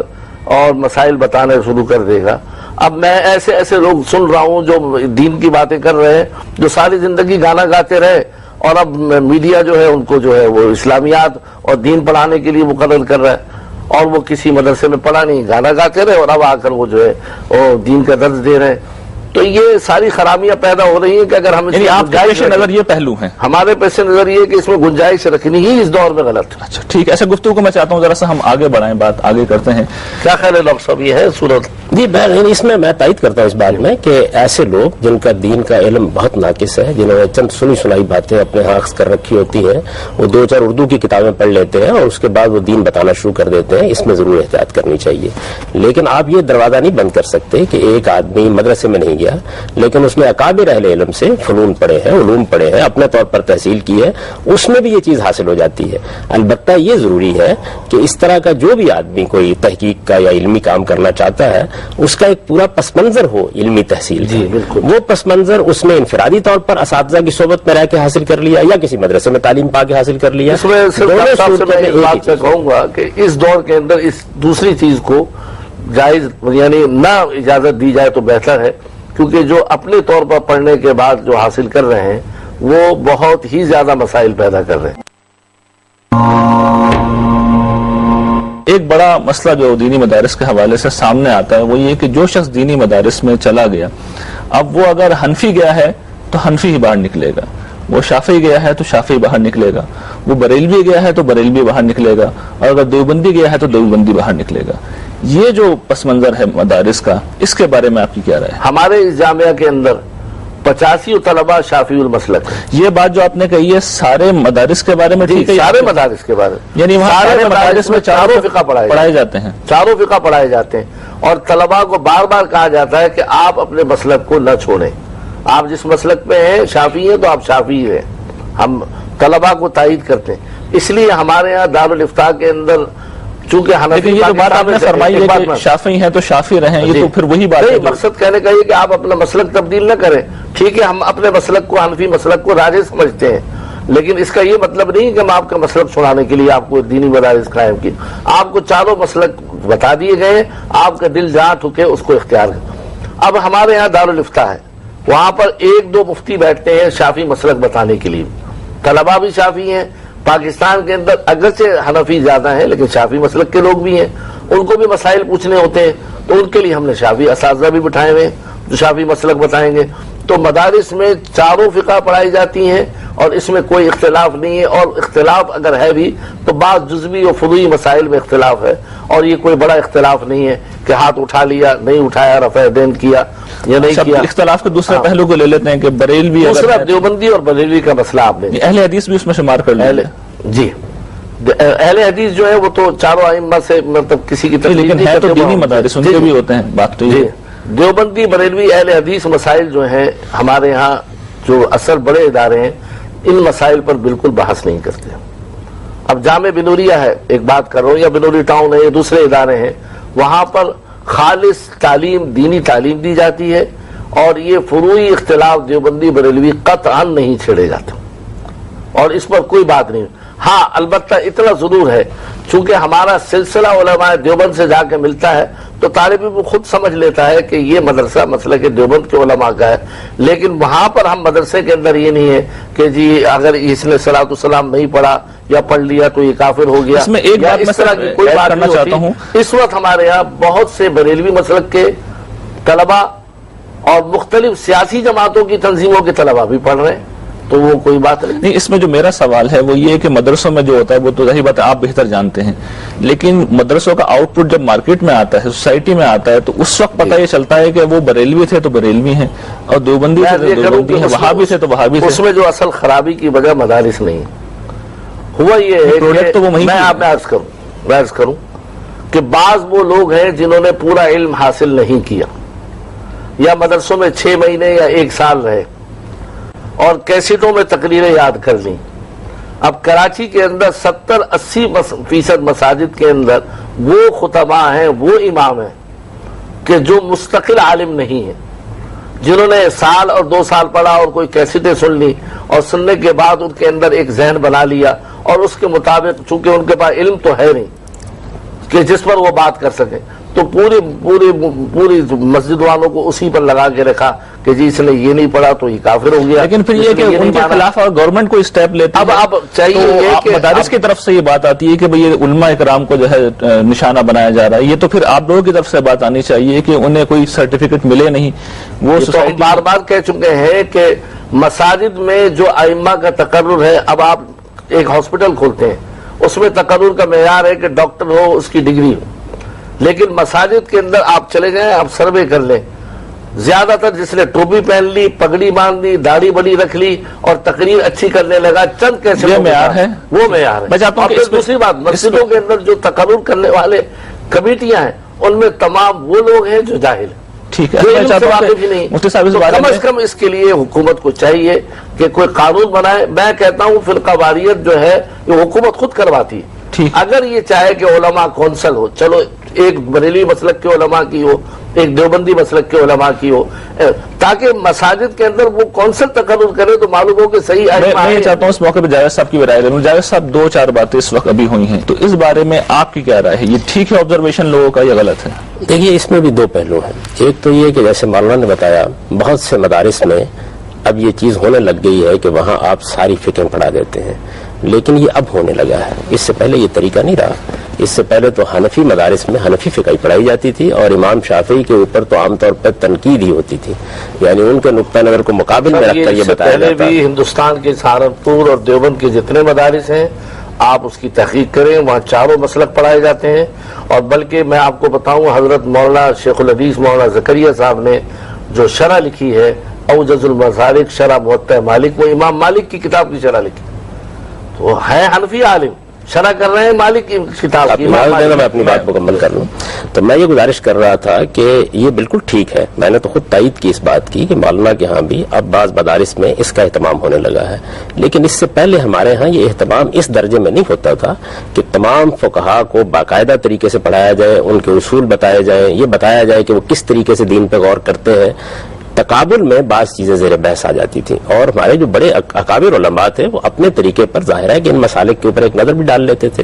اور مسائل بتانے شروع کر دے گا, اب میں ایسے ایسے لوگ سن رہا ہوں جو دین کی باتیں کر رہے ہیں، جو ساری زندگی گانا گاتے رہے اور اب میڈیا جو ہے ان کو جو ہے وہ اسلامیات اور دین پڑھانے کے لیے مقرر کر رہا ہے، اور وہ کسی مدرسے میں پڑھا نہیں، گانا گاتے رہے اور اب آ کر وہ جو ہے وہ دین کا درس دے رہے ہیں۔ تو یہ ساری خرامیاں پیدا ہو رہی ہیں کہ اگر ہم یعنی آپ کے پیش نظر یہ پہلو ہیں؟ ہمارے پیش نظر یہ کہ اس میں گنجائش رکھنی ہی اس دور میں غلط ہے۔ اچھا ٹھیک ہے، ایسے گفتگو کو میں چاہتا ہوں ذرا سا ہم آگے بڑھائیں، بات آگے کرتے ہیں۔ کیا خیال ہے ڈاکٹر صاحب، یہ ہے صورت؟ جی اس میں میں تائید کرتا ہوں اس بات میں کہ ایسے لوگ جن کا دین کا علم بہت ناقص ہے، جنہوں نے چند سنی سنائی باتیں اپنے ہاں اخذ کر رکھی ہوتی ہیں، وہ 2-4 اردو کی کتابیں پڑھ لیتے ہیں اور اس کے بعد وہ دین بتانا شروع کر دیتے ہیں، اس میں ضرور احتیاط کرنی چاہیے۔ لیکن آپ یہ دروازہ نہیں بند کر سکتے کہ ایک آدمی مدرسے میں نہیں گیا لیکن اس نے اکابر اہل علم سے فنون پڑھے ہیں، علوم پڑھے ہیں، اپنے طور پر تحصیل کی ہے، اس میں بھی یہ چیز حاصل ہو جاتی ہے۔ البتہ یہ ضروری ہے کہ اس طرح کا جو بھی آدمی کوئی تحقیق کا یا علمی کام کرنا چاہتا ہے، اس کا ایک پورا پس منظر ہو علمی تحصیل کا۔ وہ پس منظر اس نے انفرادی طور پر اساتذہ کی صحبت میں رہ کے حاصل کر لیا یا کسی مدرسے میں تعلیم پا کے حاصل کر لیا۔ اس میں کہوں گا کہ اس دور کے اندر اس دوسری چیز کو جائز یعنی نہ اجازت دی جائے تو بہتر ہے، کیونکہ جو اپنے طور پر پڑھنے کے بعد جو حاصل کر رہے ہیں وہ بہت ہی زیادہ مسائل پیدا کر رہے ہیں۔ ایک بڑا مسئلہ جو دینی مدارس کے حوالے سے سامنے آتا ہے وہ یہ کہ جو شخص دینی مدارس میں چلا گیا، اب وہ اگر حنفی گیا ہے تو حنفی ہی باہر نکلے گا، وہ شافعی گیا ہے تو شافعی باہر نکلے گا، وہ بریلوی گیا ہے تو بریلوی باہر نکلے گا، اور اگر دیوبندی گیا ہے تو دیوبندی باہر نکلے گا۔ یہ جو پس منظر ہے مدارس کا، اس کے بارے میں آپ کی کیا رائے ہے؟ ہمارے اس جامعہ کے اندر 85 طلبہ شافعی المسلک ہیں۔ یہ بات جو آپ نے کہی ہے سارے مدارس کے بارے میں ٹھیک ہے؟ سارے مدارس کے بارے میں، یعنی وہاں سارے مدارس میں چاروں فقہ پڑھائے جاتے ہیں، چاروں فقہ پڑھائے جاتے ہیں، اور طلبہ کو بار بار کہا جاتا ہے کہ آپ اپنے مسلک کو نہ چھوڑیں، آپ جس مسلک میں ہیں شافعی ہیں تو آپ شافعی ہیں۔ ہم طلبہ کو تائید کرتے ہیں، اس لیے ہمارے ہاں دارالافتاء کے اندر چونکہ لیکن یہ جو بات آپ نے فرمائی ہے کہ شافعی ہیں تو شافعی رہیں، یہ تو پھر وہی بات ہے۔ مقصد کہنے کا یہ کہ آپ اپنا مسلک تبدیل نہ کریں، ٹھیک ہے ہم اپنے مسلک کو حنفی مسلک کو راجح سمجھتے ہیں، لیکن اس کا یہ مطلب نہیں کہ ہم آپ کا مسلک چھڑانے کے لیے آپ کو دینی مدارس قائم کی، آپ کو چاروں مسلک بتا دیے گئے، آپ کا دل جہاں ٹھکے اس کو اختیار کریں۔ اب ہمارے یہاں دارالافتاء ہے، وہاں پر 1-2 مفتی بیٹھتے ہیں شافعی مسلک بتانے کے لیے، طلبہ بھی شافعی ہیں۔ پاکستان کے اندر اگرچہ حنفی زیادہ ہیں لیکن شافعی مسلک کے لوگ بھی ہیں، ان کو بھی مسائل پوچھنے ہوتے ہیں، تو ان کے لیے ہم نے شافعی اساتذہ بھی بٹھائے ہوئے جو شافعی مسلک بتائیں گے۔ تو مدارس میں چاروں فقہ پڑھائی جاتی ہیں اور اس میں کوئی اختلاف نہیں ہے، اور اختلاف اگر ہے بھی تو بعض جزوی اور فروعی مسائل میں اختلاف ہے، اور یہ کوئی بڑا اختلاف نہیں ہے کہ ہاتھ اٹھا لیا نہیں اٹھایا، رفع دین کیا یا نہیں کیا۔ اختلاف کے دوسرے پہلو کو لے لیتے ہیں کہ بریلوی دوسرا دیوبندی اور بریلوی کا مسئلہ آپ نے اہل حدیث بھی اس میں شمار کر لیا۔ جی اہل حدیث جو ہے وہ تو چاروں ائمہ سے مطلب کسی کی تقلید لیکن ہے تو دینی مدارس ان کے بھی ہوتے ہیں، بات تو یہ دیوبندی بریلوی اہل حدیث مسائل جو ہیں ہمارے ہاں جو اصل بڑے ادارے ہیں ان مسائل پر بالکل بحث نہیں کرتے۔ اب جامع بنوریہ ہے ایک بات کر رہا ہوں، یا بنوری ٹاؤن ہے، یا دوسرے ادارے ہیں، وہاں پر خالص تعلیم دینی تعلیم دی جاتی ہے، اور یہ فروعی اختلاف دیوبندی بریلوی قطعاً نہیں چھیڑے جاتے، اور اس پر کوئی بات نہیں۔ ہاں البتہ اتنا ضرور ہے چونکہ ہمارا سلسلہ علماء دیوبند سے جا کے ملتا ہے تو طالب علم خود سمجھ لیتا ہے کہ یہ مدرسہ مسلک دیوبند کے علماء کا ہے، لیکن وہاں پر ہم مدرسے کے اندر یہ نہیں ہے کہ جی اگر اس نے صلاۃ السلام نہیں پڑھا یا پڑھ لیا تو یہ کافر ہو گیا، اس میں ایک بات اس طرح کی کوئی بات کرنا نہیں چاہتا ہوں۔ ہوتی۔ اس وقت ہمارے یہاں بہت سے بریلوی مسلک کے طلبہ اور مختلف سیاسی جماعتوں کی تنظیموں کے طلبہ بھی پڑھ رہے ہیں، تو وہ کوئی بات نہیں۔ اس میں جو میرا سوال ہے وہ یہ کہ مدرسوں میں جو ہوتا ہے وہ تو ظاہر بات ہے آپ بہتر جانتے ہیں، لیکن مدرسوں کا آؤٹ پٹ جب مارکیٹ میں آتا ہے، سوسائٹی میں آتا ہے، تو اس وقت پتہ یہ چلتا ہے کہ وہ بریلوی تھے تو بریلوی ہیں، اور دیوبندی تھے تو دیوبندی ہیں، وہابی تھے تو وہابی تھے۔ اس میں جو اصل خرابی کی وجہ مدارس نہیں ہوا یہ ہے کہ میں آپ نے عرض کروں کہ بعض وہ لوگ ہیں جنہوں نے پورا علم حاصل نہیں کیا، یا مدرسوں میں 6 مہینے یا 1 سال رہے اور کیسٹوں میں تقریریں یاد کر لیں۔ اب کراچی کے اندر 70-80% مساجد کے اندر وہ خطباء ہیں، وہ امام ہیں کہ جو مستقل عالم نہیں ہیں، جنہوں نے 1 سال اور 2 سال پڑھا اور کوئی کیسٹیں سن لی، اور سننے کے بعد ان کے اندر ایک ذہن بنا لیا، اور اس کے مطابق چونکہ ان کے پاس علم تو ہے نہیں کہ جس پر وہ بات کر سکیں، تو پوری مسجد والوں کو اسی پر لگا کے رکھا کہ جی اس نے یہ نہیں پڑھا تو یہ کافر ہو گیا. لیکن پھر یہ کہ ان کے خلاف اگر گورنمنٹ کوئی اسٹیپ لیتی اب آپ چاہیے کہ مدارس کی طرف سے یہ بات آتی ہے کہ بھئی یہ علماء اکرام کو جو ہے نشانہ بنایا جا رہا ہے, یہ تو پھر آپ لوگوں کی طرف سے بات آنی چاہیے کہ انہیں کوئی سرٹیفکیٹ ملے نہیں. وہ ہم بار بار کہہ چکے ہیں کہ مساجد میں جو ائمہ کا تقرر ہے, اب آپ ایک ہاسپٹل کھولتے ہیں اس میں تقرر کا معیار ہے کہ ڈاکٹر ہو, اس کی ڈگری ہو, لیکن مساجد کے اندر آپ چلے گئے, آپ سروے کر لیں, زیادہ تر جس نے ٹوپی پہن لی, پگڑی باندھ لی, داڑھی بڑی رکھ لی اور تقریر اچھی کرنے لگا, چند کیسے یہ معیار ہے, وہ معیار ہے. اور پھر دوسری بات, مسجدوں کے اندر جو تقرر کرنے والے کمیٹیاں ہیں ان میں تمام وہ لوگ ہیں جو جاہل ہیں. ٹھیک ہے, مفتی صاحب کم از کم اس کے لیے حکومت کو چاہیے کہ کوئی قانون بنائے. میں کہتا ہوں فرقہ واریت جو ہے یہ حکومت خود کرواتی ہے. اگر یہ چاہے کہ علماء کونسل ہو, چلو ایک بریلوی مسلک کے علماء کی ہو, ایک دیوبندی مسلک کے علماء کی ہو, تاکہ مساجد کے اندر وہ کونسل تقرر کرے تو معلوم ہو کہ صحیح ہے. میں یہ چاہتا ہوں اس موقع پہ جاوید صاحب کی رائے لوں. جاوید صاحب 2-4 باتیں اس وقت ابھی ہوئی ہیں, تو اس بارے میں آپ کی کیا رائے ہے؟ یہ ٹھیک ہے آبزرویشن لوگوں کا یا غلط ہے؟ دیکھیے اس میں بھی 2 پہلو ہیں. ایک تو یہ کہ جیسے مولانا نے بتایا بہت سے مدارس میں اب یہ چیز ہونے لگ گئی ہے کہ وہاں آپ ساری فقہیں پڑھا دیتے ہیں, لیکن یہ اب ہونے لگا ہے. اس سے پہلے یہ طریقہ نہیں رہا. اس سے پہلے تو حنفی مدارس میں حنفی فقہ پڑھائی جاتی تھی اور امام شافعی کے اوپر تو عام طور پر تنقید ہی ہوتی تھی, یعنی ان کے نقطہ نظر کو مقابل میں رکھ کر یہ بتایا جاتا ہے. پہلے بھی ہندوستان کے سہارنپور اور دیوبند کے جتنے مدارس ہیں آپ اس کی تحقیق کریں, وہاں چاروں مسلک پڑھائے جاتے ہیں. اور بلکہ میں آپ کو بتاؤں, حضرت مولانا شیخ الحدیث مولانا زکریا صاحب نے جو شرح لکھی ہے اوجز المسالک شرح موطأ مالک, وہ امام مالک کی کتاب کی شرح لکھی. تو ہے حنفی عالم, شرح کر رہے ہیں مالک کی کتاب کی. میں اپنی بات مکمل کر لوں تو میں یہ گزارش کر رہا تھا کہ یہ بالکل ٹھیک ہے. میں نے تو خود تائید کی اس بات کی کہ مولانا کے ہاں بھی اب بعض مدارس میں اس کا اہتمام ہونے لگا ہے, لیکن اس سے پہلے ہمارے ہاں یہ اہتمام اس درجے میں نہیں ہوتا تھا کہ تمام فقہا کو باقاعدہ طریقے سے پڑھایا جائے, ان کے اصول بتائے جائیں, یہ بتایا جائے کہ وہ کس طریقے سے دین پہ غور کرتے ہیں. تقابل میں بعض چیزیں زیر بحث آ جاتی تھیں اور ہمارے جو بڑے اکابر علماء تھے وہ اپنے طریقے پر ظاہر ہے کہ ان مسالک کے اوپر ایک نظر بھی ڈال لیتے تھے.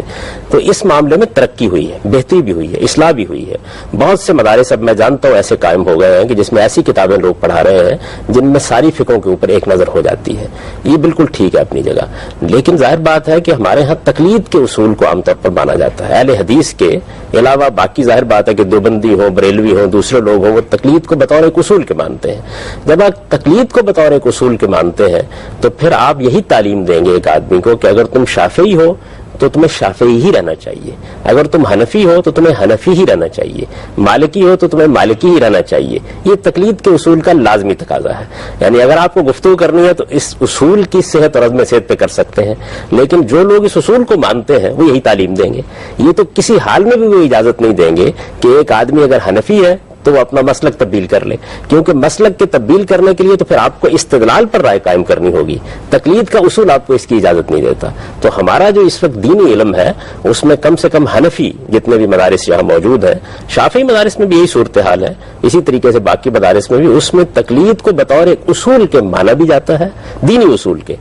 تو اس معاملے میں ترقی ہوئی ہے, بہتری بھی ہوئی ہے, اصلاح بھی ہوئی ہے. بہت سے مدارس اب میں جانتا ہوں ایسے قائم ہو گئے ہیں کہ جس میں ایسی کتابیں لوگ پڑھا رہے ہیں جن میں ساری فقہوں کے اوپر ایک نظر ہو جاتی ہے. یہ بالکل ٹھیک ہے اپنی جگہ, لیکن ظاہر بات ہے کہ ہمارے ہاں تقلید کے اصول کو عام طور پر مانا جاتا ہے. اہل حدیث کے علاوہ باقی ظاہر بات ہے کہ دیوبندی ہوں, بریلوی ہوں, دوسرے لوگ ہوں, وہ تقلید کو بطور ایک اصول کے مانتے ہیں. جب آپ تقلید کو بطور ایک اصول کے مانتے ہیں تو پھر آپ یہی تعلیم دیں گے ایک آدمی کو کہ اگر تم شافعی ہو تو تمہیں شافعی ہی رہنا چاہیے, اگر تم حنفی ہو تو تمہیں حنفی ہی رہنا چاہیے, مالکی ہو تو تمہیں مالکی ہی رہنا چاہیے. یہ تقلید کے اصول کا لازمی تقاضا ہے. یعنی اگر آپ کو گفتگو کرنی ہے تو اس اصول کی صحت اور عزم صحت پہ کر سکتے ہیں, لیکن جو لوگ اس اصول کو مانتے ہیں وہ یہی تعلیم دیں گے. یہ تو کسی حال میں بھی وہ اجازت نہیں دیں گے کہ ایک آدمی اگر حنفی ہے تو وہ اپنا مسلک تبدیل کر لے, کیونکہ مسلک کے تبدیل کرنے کے لیے تو پھر آپ کو استدلال پر رائے قائم کرنی ہوگی. تقلید کا اصول آپ کو اس کی اجازت نہیں دیتا. تو ہمارا جو اس وقت دینی علم ہے اس میں کم سے کم حنفی جتنے بھی مدارس یہاں موجود ہیں, شافعی مدارس میں بھی یہی صورتحال ہے, اسی طریقے سے باقی مدارس میں بھی, اس میں تقلید کو بطور ایک اصول کے مانا بھی جاتا ہے, دینی اصول کے.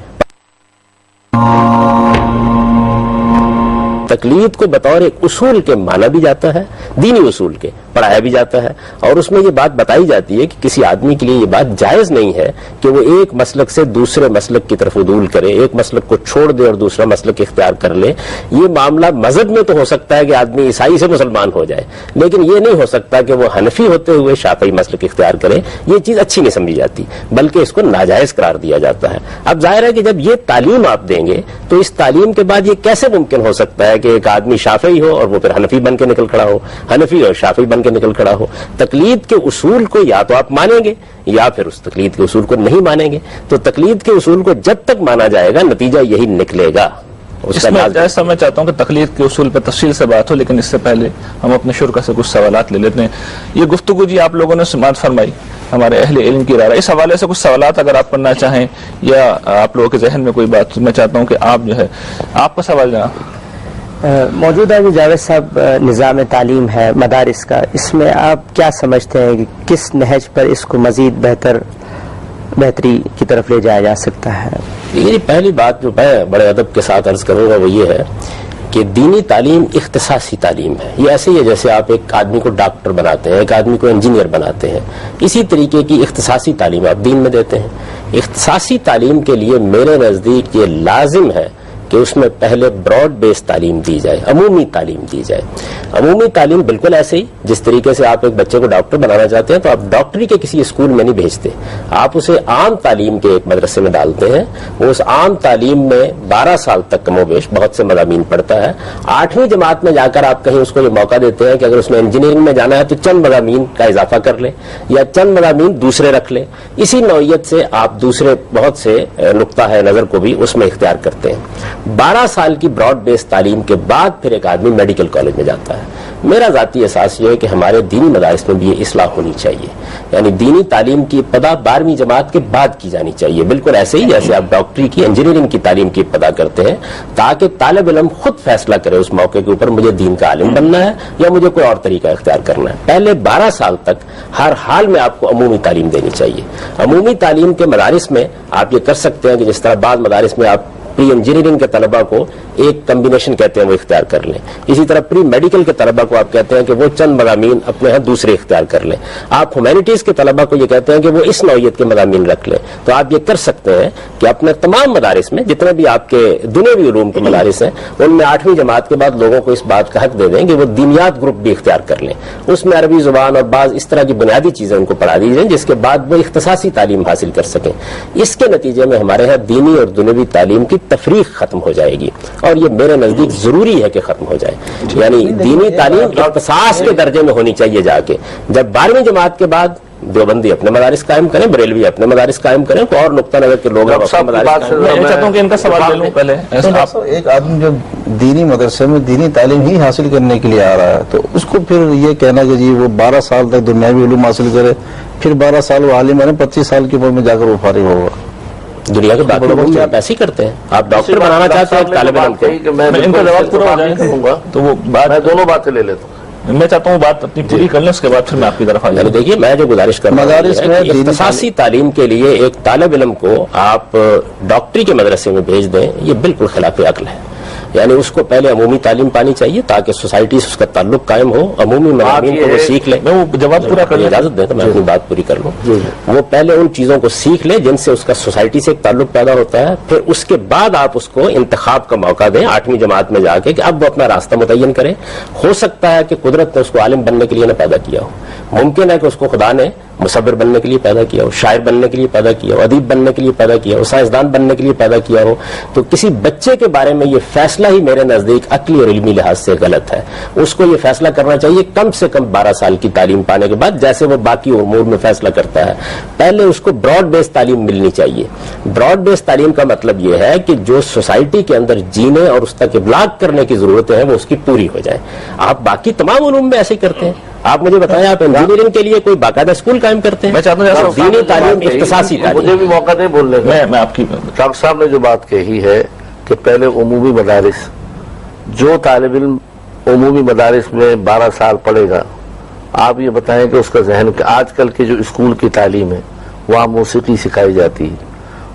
تقلید کو بطور ایک اصول کے مانا بھی جاتا ہے, دینی اصول کے پڑھایا بھی جاتا ہے. اور اس میں یہ بات بتائی جاتی ہے کہ کسی آدمی کے لیے یہ بات جائز نہیں ہے کہ وہ ایک مسلک سے دوسرے مسلک کی طرف عدول کرے, ایک مسلک کو چھوڑ دے اور دوسرا مسلک اختیار کر لے. یہ معاملہ مذہب میں تو ہو سکتا ہے کہ آدمی عیسائی سے مسلمان ہو جائے, لیکن یہ نہیں ہو سکتا کہ وہ حنفی ہوتے ہوئے شافعی مسلک اختیار کرے. یہ چیز اچھی نہیں سمجھی جاتی, بلکہ اس کو ناجائز قرار دیا جاتا ہے. اب ظاہر ہے کہ جب یہ تعلیم آپ دیں گے تو اس تعلیم کے بعد یہ کیسے ممکن ہو سکتا ہے کہ ایک آدمی شافعی ہو اور وہ پھر حنفی بن کے نکل کھڑا ہو, حنفی اور شافعی بن کے نکل کھڑا ہو. تقلید کے اصول کو یا تو آپ مانیں گے یا پھر اس تقلید کے اصول کو نہیں مانیں گے. تو تقلید کے اصول کو جب تک مانا جائے گا نتیجہ یہی نکلے گا. اس میں جیسا میں چاہتا ہوں کہ تقلید کے اصول پہ تفصیل سے بات ہو, لیکن اس سے پہلے ہم اپنے شرکا سے کچھ سوالات لے لیتے ہیں. یہ گفتگو جی آپ لوگوں نے سماعت فرمائی, ہمارے اہل علم کی رائے, اس حوالے سے کچھ سوالات اگر آپ کرنا چاہیں یا آپ لوگوں کے ذہن میں کوئی بات, میں چاہتا ہوں کہ آپ جو ہے آپ کا سوال جناب. موجودہ جو جاوید صاحب نظام تعلیم ہے مدارس کا, اس میں آپ کیا سمجھتے ہیں کہ کس نہج پر اس کو مزید بہتری کی طرف لے جایا جا سکتا ہے؟ یہ پہلی بات جو میں بڑے ادب کے ساتھ عرض کروں گا وہ یہ ہے کہ دینی تعلیم اختصاصی تعلیم ہے. یہ ایسے ہی ہے جیسے آپ ایک آدمی کو ڈاکٹر بناتے ہیں, ایک آدمی کو انجینئر بناتے ہیں, اسی طریقے کی اختصاصی تعلیم آپ دین میں دیتے ہیں. اختصاصی تعلیم کے لیے میرے نزدیک یہ لازم ہے کہ اس میں پہلے براڈ بیس تعلیم دی جائے, عمومی تعلیم دی جائے. عمومی تعلیم بالکل ایسے ہی جس طریقے سے آپ ایک بچے کو ڈاکٹر بنانا چاہتے ہیں تو آپ ڈاکٹری کے کسی اسکول میں نہیں بھیجتے, آپ اسے عام تعلیم کے ایک مدرسے میں ڈالتے ہیں. وہ اس عام تعلیم میں 12 سال تک کم و بیش بہت سے مضامین پڑھتا ہے. 8ویں جماعت میں جا کر آپ کہیں اس کو یہ موقع دیتے ہیں کہ اگر اس میں انجینئرنگ میں جانا ہے تو چند مضامین کا اضافہ کر لے یا چند مضامین دوسرے رکھ لے. اسی نوعیت سے آپ دوسرے بہت سے نقطہ ہے نظر کو بھی اس میں اختیار کرتے ہیں. 12 سال کی براڈ بیس تعلیم کے بعد پھر ایک آدمی میڈیکل کالج میں جاتا ہے. میرا ذاتی احساس یہ ہے کہ ہمارے دینی مدارس میں بھی یہ اصلاح ہونی چاہیے, یعنی دینی تعلیم کی ابتدا 12ویں جماعت کے بعد کی جانی چاہیے, بالکل ایسے ہی جیسے آپ ڈاکٹری کی انجینئرنگ کی تعلیم کی ابتدا کرتے ہیں, تاکہ طالب علم خود فیصلہ کرے اس موقع کے اوپر مجھے دین کا عالم بننا ہے یا مجھے کوئی اور طریقہ اختیار کرنا ہے. پہلے 12 سال تک ہر حال میں آپ کو عمومی تعلیم دینی چاہیے. عمومی تعلیم کے مدارس میں آپ یہ کر سکتے ہیں کہ جس طرح بعض مدارس میں آپ پری انجینئرنگ کے طلبہ کو ایک کمبینیشن کہتے ہیں وہ اختیار کر لیں, اسی طرح پری میڈیکل کے طلبہ کو آپ کہتے ہیں کہ وہ چند مضامین اپنے ہاں دوسرے اختیار کر لیں. آپ ہیومینٹیز کے طلبہ کو یہ کہتے ہیں کہ وہ اس نوعیت کے مضامین رکھ لیں. تو آپ یہ کر سکتے ہیں کہ اپنے تمام مدارس میں جتنے بھی آپ کے دنیوی علوم کے مدارس ہیں ان میں 8ویں جماعت کے بعد لوگوں کو اس بات کا حق دے دیں کہ وہ دینیات گروپ بھی اختیار کر لیں. اس میں عربی زبان اور بعض اس طرح کی بنیادی چیزیں ان کو پڑھا دی جائیں جس کے بعد وہ اختصاصی تعلیم حاصل کر سکیں. اس کے نتیجے میں ہمارے ہاں دینی اور دنیوی تعلیم کی تفریق ختم ہو جائے گی, اور یہ میرے نزدیک ضروری ہے کہ ختم ہو جائے. یعنی دینی تعلیم اختصاص کے درجے میں ہونی چاہیے جا کے. جب 12ویں جماعت کے بعد دیوبندی اپنے مدارس قائم کریں, بریلوی اپنے مدارس قائم کریں, تو اور نقطہ نظر کے لوگ چاہتا ہوں کہ ان کا سوال لے لوں پہلے. ایک آدمی جب دینی مدرسے میں دینی تعلیم ہی حاصل کرنے کے لیے آ رہا ہے تو اس کو پھر یہ کہنا کہ جی وہ 12 سال تک دنیاوی علوم حاصل کرے, پھر 12 سال وہ عالم ہے, 25 سال کی عمر میں جا کر وہ فارغ ہوگا. دنیا کے باقی لوگ آپ ایسے ہی کرتے ہیں. آپ ڈاکٹر بنانا چاہتے ہیں طالب علم کو, میں ان کا جواب پورا ہو جائے گا تو وہ میں دونوں باتیں لے لیتا ہوں. میں چاہتا ہوں بات اپنی پوری کر لیں, اس کے بعد پھر میں آپ کی طرف آ جاؤں. دیکھیے میں جو گزارش کر رہا ہوں کہ اختصاصی تعلیم کے لیے ایک طالب علم کو آپ ڈاکٹری کے مدرسے میں بھیج دیں, یہ بالکل خلاف عقل ہے. یعنی اس کو پہلے عمومی تعلیم پانی چاہیے تاکہ سوسائٹی سے اس کا تعلق قائم ہو, عمومی مضامین کو وہ سیکھ لے. میں وہ جواب پورا کرنے اجازت دیں تو میں اپنی بات پوری کر لوں. وہ پہلے ان چیزوں کو سیکھ لے جن سے اس کا سوسائٹی سے ایک تعلق پیدا ہوتا ہے, پھر اس کے بعد آپ اس کو انتخاب کا موقع دیں 8ویں جماعت میں جا کے کہ اب وہ اپنا راستہ متعین کرے. ہو سکتا ہے کہ قدرت نے اس کو عالم بننے کے لیے نہ پیدا کیا ہو, ممکن ہے کہ اس کو خدا نے مصور بننے کے لیے پیدا کیا ہو, شاعر بننے کے لیے پیدا کیا ہو, ادیب بننے کے لیے پیدا کیا ہو, سائنسدان بننے کے لیے پیدا کیا ہو. تو کسی بچے کے بارے میں یہ فیصلہ ہی میرے نزدیک عقلی اور علمی لحاظ سے غلط ہے. اس کو یہ فیصلہ کرنا چاہیے کم سے کم 12 سال کی تعلیم پانے کے بعد, جیسے وہ باقی امور میں فیصلہ کرتا ہے. پہلے اس کو براڈ بیس تعلیم ملنی چاہیے. براڈ بیس تعلیم کا مطلب یہ ہے کہ جو سوسائٹی کے اندر جینے اور اس تک ابلاغ کرنے کی ضرورتیں ہیں وہ اس کی پوری ہو جائے. آپ باقی تمام علوم میں ایسے ہی کرتے ہیں. آپ مجھے بتائیں آپ انجینئرنگ کے لیے کوئی باقاعدہ اسکول قائم کرتے ہیں؟ میں چاہتا ہوں دینی تعلیم اختصاصی تعلیم. مجھے بھی موقع دیں بولنے کا. میں آپ کی ڈاکٹر صاحب نے جو بات کہی ہے کہ پہلے عمومی مدارس, جو طالب علم عمومی مدارس میں 12 سال پڑھے گا, آپ یہ بتائیں کہ اس کا ذہن, آج کل کی جو اسکول کی تعلیم ہے وہاں موسیقی سکھائی جاتی ہے,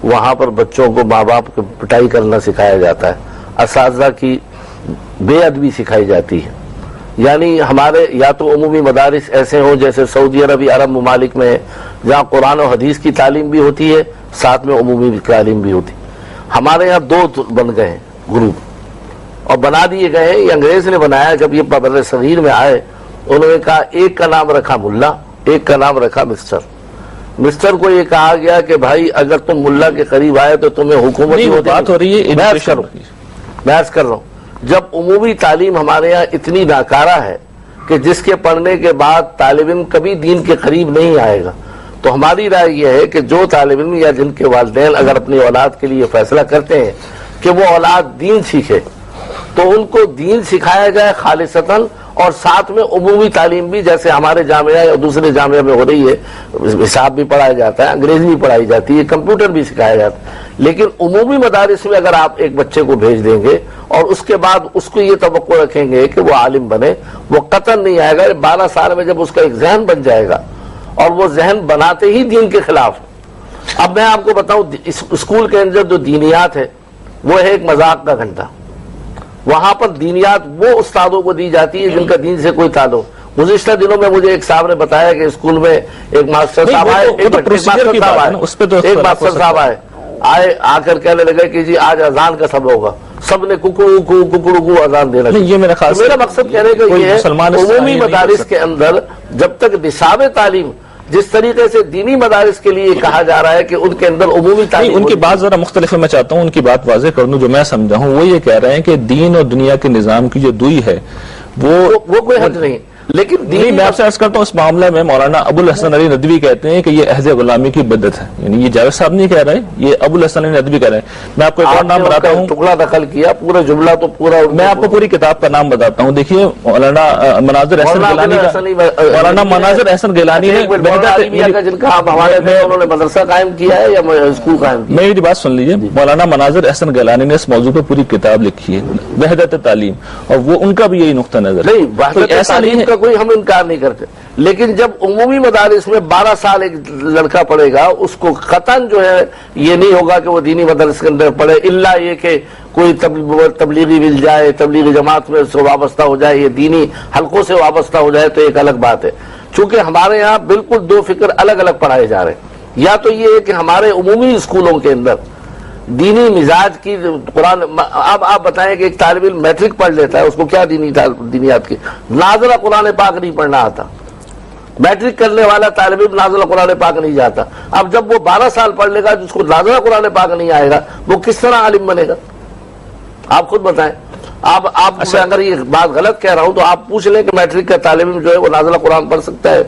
وہاں پر بچوں کو ماں باپ کو پٹائی کرنا سکھایا جاتا ہے, اساتذہ کی بے ادبی سکھائی جاتی ہے. یعنی ہمارے یا تو عمومی مدارس ایسے ہوں جیسے سعودی عرب ممالک میں جہاں قرآن و حدیث کی تعلیم بھی ہوتی ہے ساتھ میں عمومی تعلیم بھی ہوتی. ہمارے یہاں 2 بن گئے ہیں گروپ, اور بنا دیے گئے ہیں, یہ انگریز نے بنایا. جب یہ بر صغیر میں آئے انہوں نے کہا ایک کا نام رکھا ملا, ایک کا نام رکھا مسٹر. مسٹر کو یہ کہا گیا کہ بھائی اگر تم ملا کے قریب آئے تو تمہیں حکومت بات ہو رہی ہے. میں عرض کر رہا ہوں جب عمومی تعلیم ہمارے یہاں اتنی ناکارہ ہے کہ جس کے پڑھنے کے بعد طالب علم کبھی دین کے قریب نہیں آئے گا, تو ہماری رائے یہ ہے کہ جو طالب علم یا جن کے والدین اگر اپنی اولاد کے لیے فیصلہ کرتے ہیں کہ وہ اولاد دین سیکھے تو ان کو دین سکھایا جائے خالصتاً, اور ساتھ میں عمومی تعلیم بھی جیسے ہمارے جامعہ یا دوسرے جامعہ میں ہو رہی ہے. حساب بھی پڑھایا جاتا ہے, انگریزی بھی پڑھائی جاتی ہے, کمپیوٹر بھی سکھایا جاتا ہے. لیکن عمومی مدارس میں اگر آپ ایک بچے کو بھیج دیں گے اور اس کے بعد اس کو یہ توقع رکھیں گے کہ وہ عالم بنے, وہ قطعاً نہیں آئے گا. 12 سال میں جب اس کا ایک ذہن بن جائے گا, اور وہ ذہن بناتے ہی دین کے خلاف. اب میں آپ کو بتاؤں اسکول کے اندر جو دینیات ہے وہ ہے ایک مذاق کا گھنٹہ. وہاں پر دینیات وہ استادوں کو دی جاتی ہے جن کا دین سے کوئی تعلق. گزشتہ دنوں میں مجھے ایک صاحب نے بتایا کہ اسکول میں ایک ماسٹر صاحب آئے آ کر کہنے لگے کہ جی آج اذان کا سب ہوگا, سب نے ککڑو اذان دینا. یہ میرا مقصد کہنے کا یہ ہے عمومی مدارس کے اندر جب تک نصاب تعلیم جس طریقے سے دینی مدارس کے لیے کہا جا رہا ہے کہ ان کے اندر عمومی تعلیم, ان کی بات ذرا مختلف ہے, میں چاہتا ہوں ان کی بات واضح کر دوں. جو میں سمجھا ہوں وہ یہ کہہ رہے ہیں کہ دین اور دنیا کے نظام کی جو دوئی ہے وہ کوئی حد نہیں, لیکن میں آپ سے عرض کرتا ہوں اس معاملے میں مولانا ابو الحسن علی ندوی کہتے ہیں کہ یہ عہد غلامی کی بدعت ہے. یعنی یہ جاوید صاحب نہیں کہہ رہے, یہ ابو الحسن علی ندوی کہہ رہے ہیں. میں آپ کو ایک اور نام بتاتا ہوں, ٹکڑا دخل کیا پورا جملہ تو پورا, میں آپ کو پوری کتاب کا نام بتاتا ہوں. دیکھیے مولانا مناظر احسن گیلانی کا, مولانا مناظر احسن گیلانی نے جن کا آپ حوالے میں انہوں نے مدرسہ قائم کیا ہے یا اسکول قائم کیا. میری بات سن لیجیے, مولانا مناظر احسن گیلانی نے اس موضوع پہ پوری کتاب لکھی ہے وحدت تعلیم, اور وہ ان کا بھی یہی نقطہ نظر ہے. وحدت تعلیم کا کوئی ہم انکار نہیں کرتے, لیکن جب عمومی مدارس میں 12 سال ایک لڑکا پڑھے گا اس کو قطعاً جو ہے یہ نہیں ہوگا کہ وہ دینی مدارس کے اندر پڑھے, الا یہ کہ کوئی تبلیغی مل جائے, تبلیغی جماعت میں سے وابستہ ہو جائے, یہ دینی حلقوں سے وابستہ ہو جائے تو ایک الگ بات ہے. چونکہ ہمارے ہاں بالکل دو فکر الگ الگ پڑھائے جا رہے ہیں. یا تو یہ ہے کہ ہمارے عمومی اسکولوں کے اندر دینی مزاج کی قرآن, اب آپ بتائیں کہ ایک طالب علم میٹرک پڑھ لیتا ہے, اس کو کیا دینیات کی نازلہ قرآن پاک نہیں پڑھنا آتا. میٹرک کرنے والا طالب علم نازلہ قرآن پاک نہیں جاتا. اب جب وہ 12 سال پڑھ لے گا جس کو نازلہ قرآن پاک نہیں آئے گا وہ کس طرح عالم بنے گا؟ آپ خود بتائیں. آپ اگر یہ بات غلط کہہ رہا ہوں تو آپ پوچھ لیں کہ میٹرک کا طالب علم جو ہے وہ نازلہ قرآن پڑھ سکتا ہے؟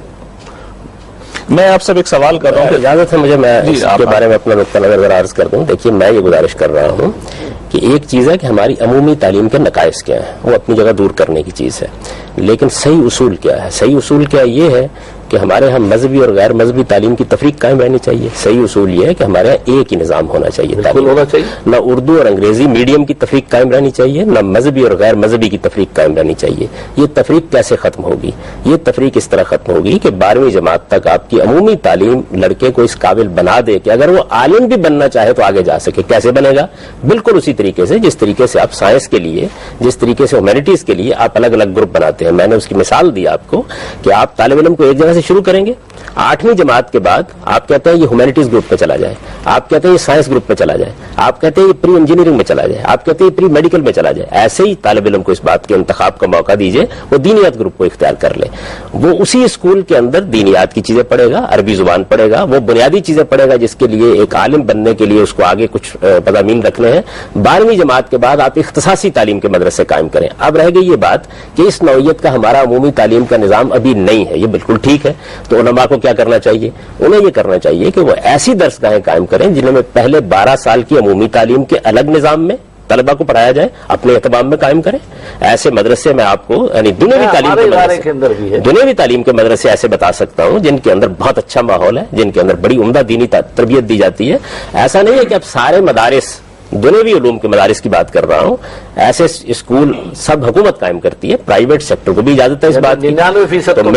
میں آپ سے ایک سوال کر رہا ہوں, اجازت ہے مجھے میں اس کے بارے میں اپنا نقطہ نظر عرض کر دوں. دیکھیے میں یہ گزارش کر رہا ہوں کہ ایک چیز ہے کہ ہماری عمومی تعلیم کے نقائص کیا ہیں, وہ اپنی جگہ دور کرنے کی چیز ہے, لیکن صحیح اصول کیا ہے؟ صحیح اصول کیا یہ ہے کہ ہمارے ہاں مذہبی اور غیر مذہبی تعلیم کی تفریق قائم رہنی چاہیے. صحیح اصول یہ ہے کہ ہمارے ہاں ایک ہی نظام ہونا چاہیے تعلیم, نہ اردو اور انگریزی میڈیم کی تفریق قائم رہنی چاہیے, نہ مذہبی اور غیر مذہبی کی تفریق قائم رہنی چاہیے. یہ تفریق کیسے ختم ہوگی؟ یہ تفریق اس طرح ختم ہوگی کہ 12ویں جماعت تک آپ کی عمومی تعلیم لڑکے کو اس قابل بنا دے کہ اگر وہ عالم بھی بننا چاہے تو آگے جا سکے. کیسے بنے گا؟ بالکل اسی طریقے سے جس طریقے سے آپ سائنس کے لیے, جس طریقے سے ہیومینٹیز کے لیے آپ الگ الگ گروپ بناتے ہیں. میں نے اس کی مثال دی آپ کو کہ آپ طالب علم کو ایک جگہ سے شروع کریں گے, 8ویں جماعت کے بعد آپ کہتے ہیں یہ ہیومینٹیز گروپ میں چلا جائے, آپ کہتے ہیں یہ سائنس گروپ میں چلا جائے, آپ کہتے ہیں یہ پری انجینئرنگ میں چلا جائے, آپ کہتے ہیں یہ پری میڈیکل میں چلا جائے. ایسے ہی طالب علم کو اس بات کے انتخاب کا موقع دیجئے, وہ دینیات گروپ کو اختیار کر لے. وہ اسی اسکول کے اندر دینیات کی چیزیں پڑھے گا, عربی زبان پڑھے گا, وہ بنیادی چیزیں پڑھے گا جس کے لیے ایک عالم بننے کے لیے اس کو آگے کچھ مضامین رکھنے ہیں. 12ویں جماعت کے بعد آپ اختصاصی تعلیم کے مدرسے قائم کریں. اب رہ گئی یہ بات کہ اس نوعیت کا ہمارا عمومی تعلیم کا نظام ابھی نہیں ہے, یہ بالکل ٹھیک ہے. تو علماء کو کیا کرنا چاہیے؟ انہیں یہ کرنا چاہیے کہ وہ ایسی درسگاہیں قائم کریں جنہوں میں پہلے 12 سال کی عمومی تعلیم کے الگ نظام میں طلبہ کو پڑھایا جائے, اپنے اہتمام میں قائم کریں. ایسے مدرسے میں آپ کو یعنی دنیاوی تعلیم کے مدرسے ایسے بتا سکتا ہوں جن کے اندر بہت اچھا ماحول ہے, جن کے اندر بڑی عمدہ دینی تربیت دی جاتی ہے. ایسا نہیں ہے کہ اب سارے مدارس, دنیوی علوم کے مدارس کی بات کر رہا ہوں, ایسے اسکول سب حکومت قائم کرتی ہے, پرائیویٹ سیکٹر کو بھی اجازت ہے اس بات کی. تو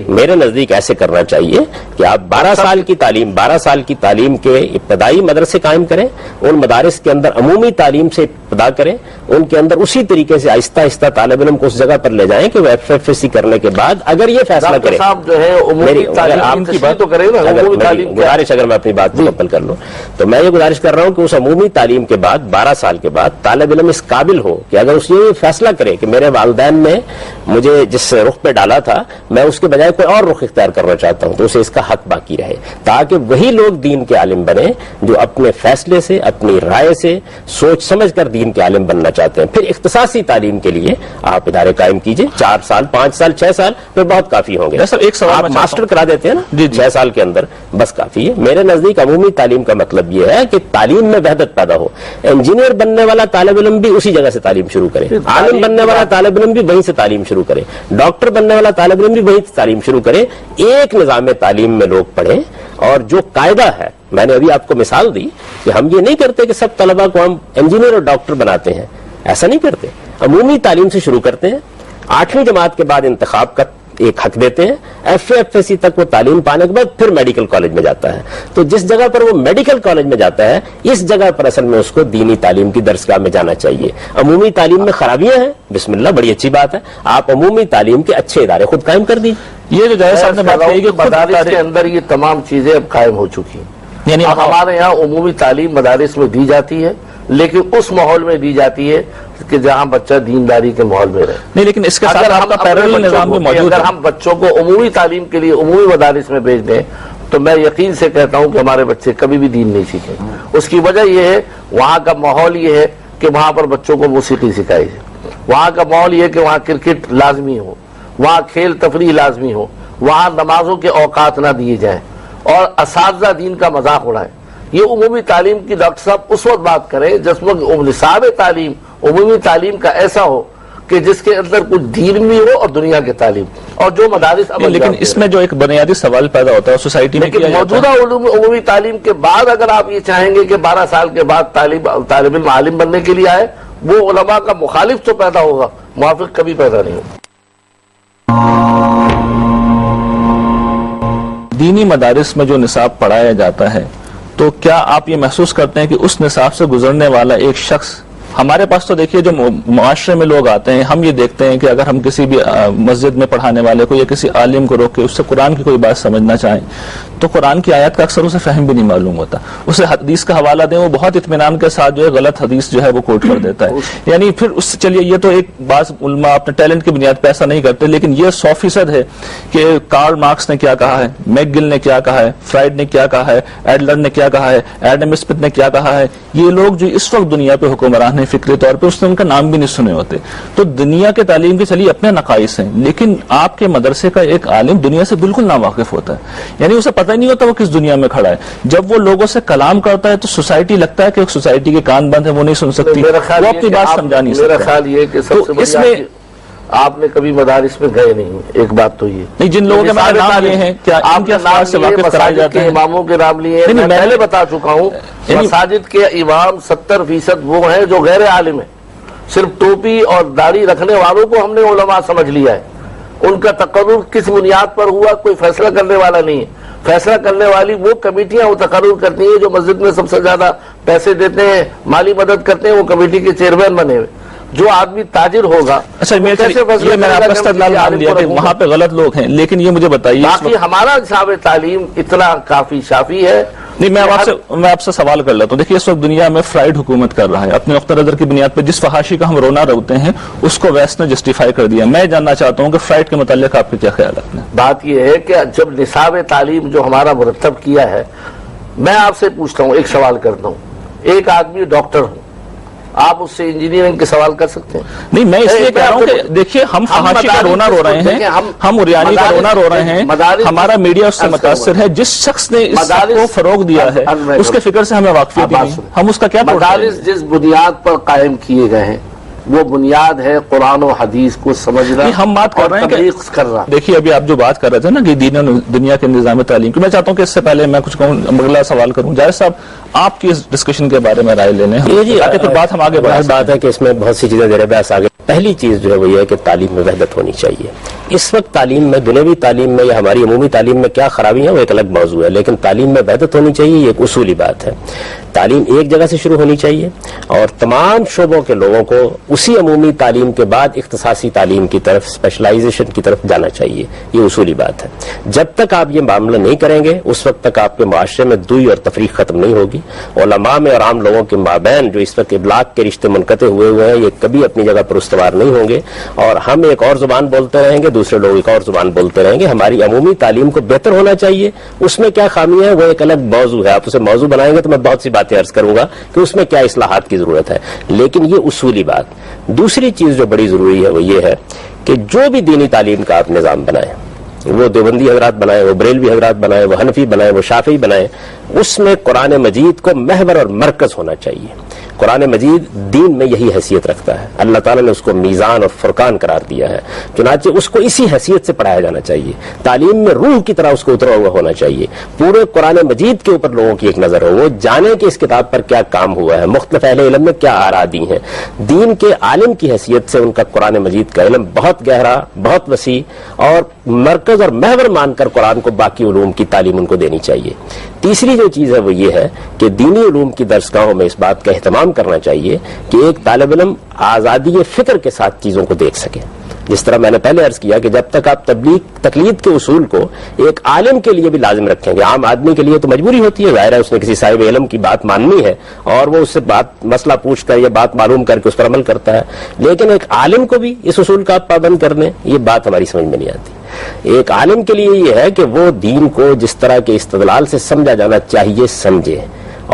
میرے نزدیک ایسے کرنا چاہیے کہ آپ 12 سال کی تعلیم کے ابتدائی مدرسے قائم کریں, ان مدارس کے اندر عمومی تعلیم سے ابتدا کریں, ان کے اندر اسی طریقے سے آہستہ آہستہ طالب علم کو اس جگہ پر لے جائیں کہ وہ FFSC کرنے کے بعد اگر یہ فیصلہ کرے, گزارش اگر میں اپنی بات مکمل کر لوں تو میں یہ گزارش کر رہا ہوں کہ اس عمومی تعلیم کے بعد 12 سال کے بعد طالب علم اس قابل ہو کہ اگر اس یہ فیصلہ کرے کہ میرے والدین نے مجھے جس رخ پہ ڈالا تھا میں اس کے بجائے کوئی اور رخ اختیار کرنا چاہتا ہوں, تو اسے اس کا حق باقی رہے, تاکہ وہی لوگ دین کے عالم بنے جو اپنے فیصلے سے, اپنی رائے سے, سوچ سمجھ کر دین کے عالم بننا چاہتے ہیں. پھر اختصاصی تعلیم کے لیے آپ ادارے قائم کیجئے, 4 سال 5 سال 6 سال پھر بہت کافی ہوں گے. آپ ماسٹر کرا دیتے ہیں نا 6 سال کے اندر, بس کافی ہے. میرے نزدیک عمومی تعلیم کا مطلب یہ ہے کہ تعلیم میں وحدت پیدا ہو. انجینئر بننے والا طالب علم بھی اسی جگہ سے تعلیم شروع کرے, عالم بننے والا طالب علم بھی وہیں سے تعلیم شروع کرے, ڈاکٹر بننے والا طالب علم بھی وہیں سے تعلیم شروع کرے. ایک نظام تعلیم میں لوگ پڑھیں, اور جو قاعدہ ہے, میں نے ابھی آپ کو مثال دی کہ ہم یہ نہیں کرتے کہ سب طلبہ کو ہم انجینئر اور ڈاکٹر بناتے ہیں, ایسا نہیں کرتے. عمومی تعلیم سے شروع کرتے ہیں, 8ویں جماعت کے بعد انتخاب کا ایک حق دیتے ہیں. FA-FSC تک وہ تعلیم پانے کے بعد پھر میڈیکل کالج میں جاتا ہے. تو جس جگہ پر وہ میڈیکل کالج میں جاتا ہے اس جگہ پر اصل میں اس کو دینی تعلیم کی درسگاہ میں جانا چاہیے. عمومی تعلیم میں خرابیاں ہیں، بسم اللہ، بڑی اچھی بات ہے، آپ عمومی تعلیم کے اچھے ادارے خود قائم کر دیجیے. یہ جو جائز صاحب نے بات کہی کہ مدارس کے اندر یہ تمام چیزیں اب قائم ہو چکی ہیں. یعنی اب ہمارے یہاں عمومی تعلیم مدارس میں دی جاتی ہے، لیکن اس ماحول میں دی جاتی ہے کہ جہاں بچہ دینداری کے ماحول میں رہے. نہیں، لیکن اس کے ساتھ آپ کا پیرلل نظام بھی موجود ہے. اگر ہم بچوں کو عمومی تعلیم کے لیے عمومی مدارس میں بھیج دیں تو میں یقین سے کہتا ہوں کہ ہمارے بچے کبھی بھی دین نہیں سیکھیں. اس کی وجہ یہ ہے وہاں کا ماحول یہ ہے کہ وہاں پر بچوں کو موسیقی سکھائی جائے، وہاں کا ماحول یہ ہے کہ وہاں کرکٹ لازمی ہو، وہاں کھیل تفریح لازمی ہو، وہاں نمازوں کے اوقات نہ دیے جائیں اور اساتذہ دین کا مذاق اڑائیں. یہ عمومی تعلیم کی ڈاکٹر صاحب اس وقت بات کریں جس وقت نصاب تعلیم عمومی تعلیم کا ایسا ہو کہ جس کے اندر کچھ دین بھی ہو اور دنیا کے تعلیم اور جو مدارس. لیکن اس میں جو ایک بنیادی سوال پیدا ہوتا ہے سوسائٹی میں، لیکن موجودہ عمومی تعلیم کے بعد اگر آپ یہ چاہیں گے کہ 12 سال کے بعد طالب علم عالم بننے کے لیے آئے، وہ علماء کا مخالف تو پیدا ہوگا، موافق کبھی پیدا نہیں ہوگا. دینی مدارس میں جو نصاب پڑھایا جاتا ہے تو کیا آپ یہ محسوس کرتے ہیں کہ اس نصاب سے گزرنے والا ایک شخص، ہمارے پاس تو دیکھیے جو معاشرے میں لوگ آتے ہیں ہم یہ دیکھتے ہیں کہ اگر ہم کسی بھی مسجد میں پڑھانے والے کو یا کسی عالم کو روک کے اس سے قرآن کی کوئی بات سمجھنا چاہیں تو قرآن کی آیات کا اکثر اسے فہم بھی نہیں معلوم ہوتا. اسے حدیث کا حوالہ دیں وہ بہت اطمینان کے ساتھ جو ہے غلط حدیث جو ہے وہ کوٹ کر دیتا ہے. یعنی پھر اس سے چلیے یہ تو ایک بعض علماء اپنے ٹیلنٹ کی بنیاد پہ ایسا نہیں کرتے، لیکن یہ 100% ہے کہ کارل مارکس نے کیا کہا ہے، میک گل نے کیا کہا ہے، فرائڈ نے کیا کہا ہے، ایڈلر نے کیا کہا ہے، ایڈم اسمتھ نے کیا کہا ہے. یہ لوگ جو اس وقت دنیا پہ حکمران ہیں فکری طور پہ اس نے ان کا نام بھی نہیں سنے ہوتے. تو دنیا کے تعلیم کے چلیے اپنے نقائص ہیں، لیکن آپ کے مدرسے کا ایک عالم دنیا سے بالکل ناواقف ہوتا ہے، یعنی اسے پتہ ہی نہیں ہوتا وہ کس دنیا میں کھڑا ہے. جب وہ لوگوں سے کلام کرتا ہے تو سوسائٹی لگتا ہے کہ سوسائٹی کے کان بند ہیں، وہ نہیں سن سکتی، وہ اپنی بات سمجھا نہیں سکتا. میرا خیال یہ کہ سب سے اس میں آپ نے کبھی مدارس میں گئے نہیں، ایک بات تو یہ نہیں. جن لوگوں کے نام لیے ہیں کیا آپ کے نام سے واقف کرایا جاتا ہے؟ اماموں کے نام لیے میں پہلے بتا چکا ہوں، مساجد کے امام 70% وہ ہیں جو غیر عالم ہیں. صرف ٹوپی اور داڑھی رکھنے والوں کو ہم نے علماء سمجھ لیا ہے. ان کا تقرر کس بنیاد پر ہوا کوئی فیصلہ کرنے والا نہیں ہے. فیصلہ کرنے والی وہ کمیٹیاں وہ تقرر کرتی ہیں جو مسجد میں سب سے زیادہ پیسے دیتے ہیں، مالی مدد کرتے ہیں، وہ کمیٹی کے چیئرمین بنے ہوئے. جو آدمی تاجر ہوگا اچھا میں وہاں پہ غلط لوگ ہیں، لیکن یہ مجھے بتائیے باقی ہمارا نصاب تعلیم اتنا کافی شافی ہے. نہیں میں آپ سے سوال کر لیتا ہوں. دیکھیے اس وقت دنیا میں فرائڈ حکومت کر رہا ہے اپنے نقطہ نظر کی بنیاد پہ. جس فحاشی کا ہم رونا روتے ہیں اس کو ویسٹ نے جسٹیفائی کر دیا. میں جاننا چاہتا ہوں کہ فرائڈ کے متعلق آپ کے کیا خیالات ہیں؟ بات یہ ہے کہ جب نصاب تعلیم جو ہمارا مرتب کیا ہے، میں آپ سے پوچھتا ہوں، ایک سوال کرتا ہوں. ایک آدمی ڈاکٹر ہوں، آپ اس سے انجینئرنگ کے سوال کر سکتے ہیں؟ نہیں، میں اس لیے کہہ رہا ہوں کہ دیکھیے ہم فحاشی کا رونا رو رہے ہیں، ہم عریانی کا رونا رو رہے ہیں، ہمارا میڈیا اس سے متاثر ہے. جس شخص نے اس کو فروغ دیا ہے اس کے فکر سے ہمیں واقفیت نہیں، ہم اس کا کیا مدارس جس بنیاد پر قائم کیے گئے ہیں وہ بنیاد ہے قرآن و حدیث کو سمجھنا. ہم بات کر رہے ہیں کہ دیکھیے ابھی آپ جو بات کر رہے تھے نا کہ دنیا کے نظام تعلیم کی، میں چاہتا ہوں کہ اس سے پہلے میں کچھ کہوں، اگلا سوال کروں. جائز صاحب آپ کی اس ڈسکشن کے بارے میں رائے لے لیں پھر بات ہم آگے بڑھا. بات ہے کہ اس میں بہت سی چیزیں زیر بحث آگے. پہلی چیز جو ہے وہ یہ ہے کہ تعلیم میں وحدت ہونی چاہیے. اس وقت تعلیم میں، دنیاوی تعلیم میں یا ہماری عمومی تعلیم میں کیا خرابی ہے وہ ایک الگ موضوع ہے، لیکن تعلیم میں وحدت ہونی چاہیے، یہ ایک اصولی بات ہے. تعلیم ایک جگہ سے شروع ہونی چاہیے اور تمام شعبوں کے لوگوں کو اسی عمومی تعلیم کے بعد اختصاصی تعلیم کی طرف، اسپیشلائزیشن کی طرف جانا چاہیے. یہ اصولی بات ہے. جب تک آپ یہ معاملہ نہیں کریں گے اس وقت تک آپ کے معاشرے میں دوئی اور تفریق ختم نہیں ہوگی. علماء میں اور عام لوگوں کے مابین جو اس وقت ابلاغ کے رشتے منقطع ہوئے ہیں یہ کبھی اپنی جگہ پر استوار نہیں ہوں گے اور ہم ایک اور زبان بولتے رہیں گے، دوسرے لوگ ایک اور زبان بولتے رہیں گے. ہماری عمومی تعلیم کو بہتر ہونا چاہیے. اس میں کیا خامی ہے وہ ایک الگ موضوع ہے. آپ اسے موضوع بنائیں گے تو میں بہت سی باتیں عرض کروں گا کہ اس میں کیا اصلاحات کی ضرورت ہے، لیکن یہ اصولی بات. دوسری چیز جو بڑی ضروری ہے وہ یہ ہے کہ جو بھی دینی تعلیم کا آپ نظام بنائیں، وہ دیوبندی حضرات بنائیں، وہ بریلوی حضرات بنائیں، وہ حنفی بنائیں، وہ شافعی بنائیں، اس میں قرآن مجید کو محور اور مرکز ہونا چاہیے. قرآن مجید دین میں یہی حیثیت رکھتا ہے. اللہ تعالیٰ نے اس کو میزان اور فرقان قرار دیا ہے. چنانچہ اس کو اسی حیثیت سے پڑھایا جانا چاہیے. تعلیم میں روح کی طرح اس کو اترا ہوا ہونا چاہیے. پورے قرآن مجید کے اوپر لوگوں کی ایک نظر ہو, وہ جانے کہ اس کتاب پر کیا کام ہوا ہے, مختلف اہل علم میں کیا آراء دی ہیں. دین کے عالم کی حیثیت سے ان کا قرآن مجید کا علم بہت گہرا, بہت وسیع اور مرکز اور محور مان کر قرآن کو باقی علوم کی تعلیم ان کو دینی چاہیے. تیسری جو چیز ہے وہ یہ ہے کہ دینی علوم کی درسگاہوں میں اس بات کا اہتمام کرنا چاہیے کہ ایک طالب علم آزادی فکر کے ساتھ چیزوں کو دیکھ سکے. جس طرح میں نے پہلے عرض کیا کہ جب تک آپ تقلید کے اصول کو ایک عالم کے لیے بھی لازم رکھیں گے, عام آدمی کے لیے تو مجبوری ہوتی ہے, ظاہر ہے اس نے کسی صاحب علم کی بات ماننی ہے اور وہ اس سے مسئلہ پوچھ کر یا بات معلوم کر کے اس پر عمل کرتا ہے, لیکن ایک عالم کو بھی اس اصول کا آپ پابند کر دیں, یہ بات ہماری سمجھ میں نہیں آتی. ایک عالم کے لیے یہ ہے کہ وہ دین کو جس طرح کے استدلال سے سمجھا جانا چاہیے سمجھے,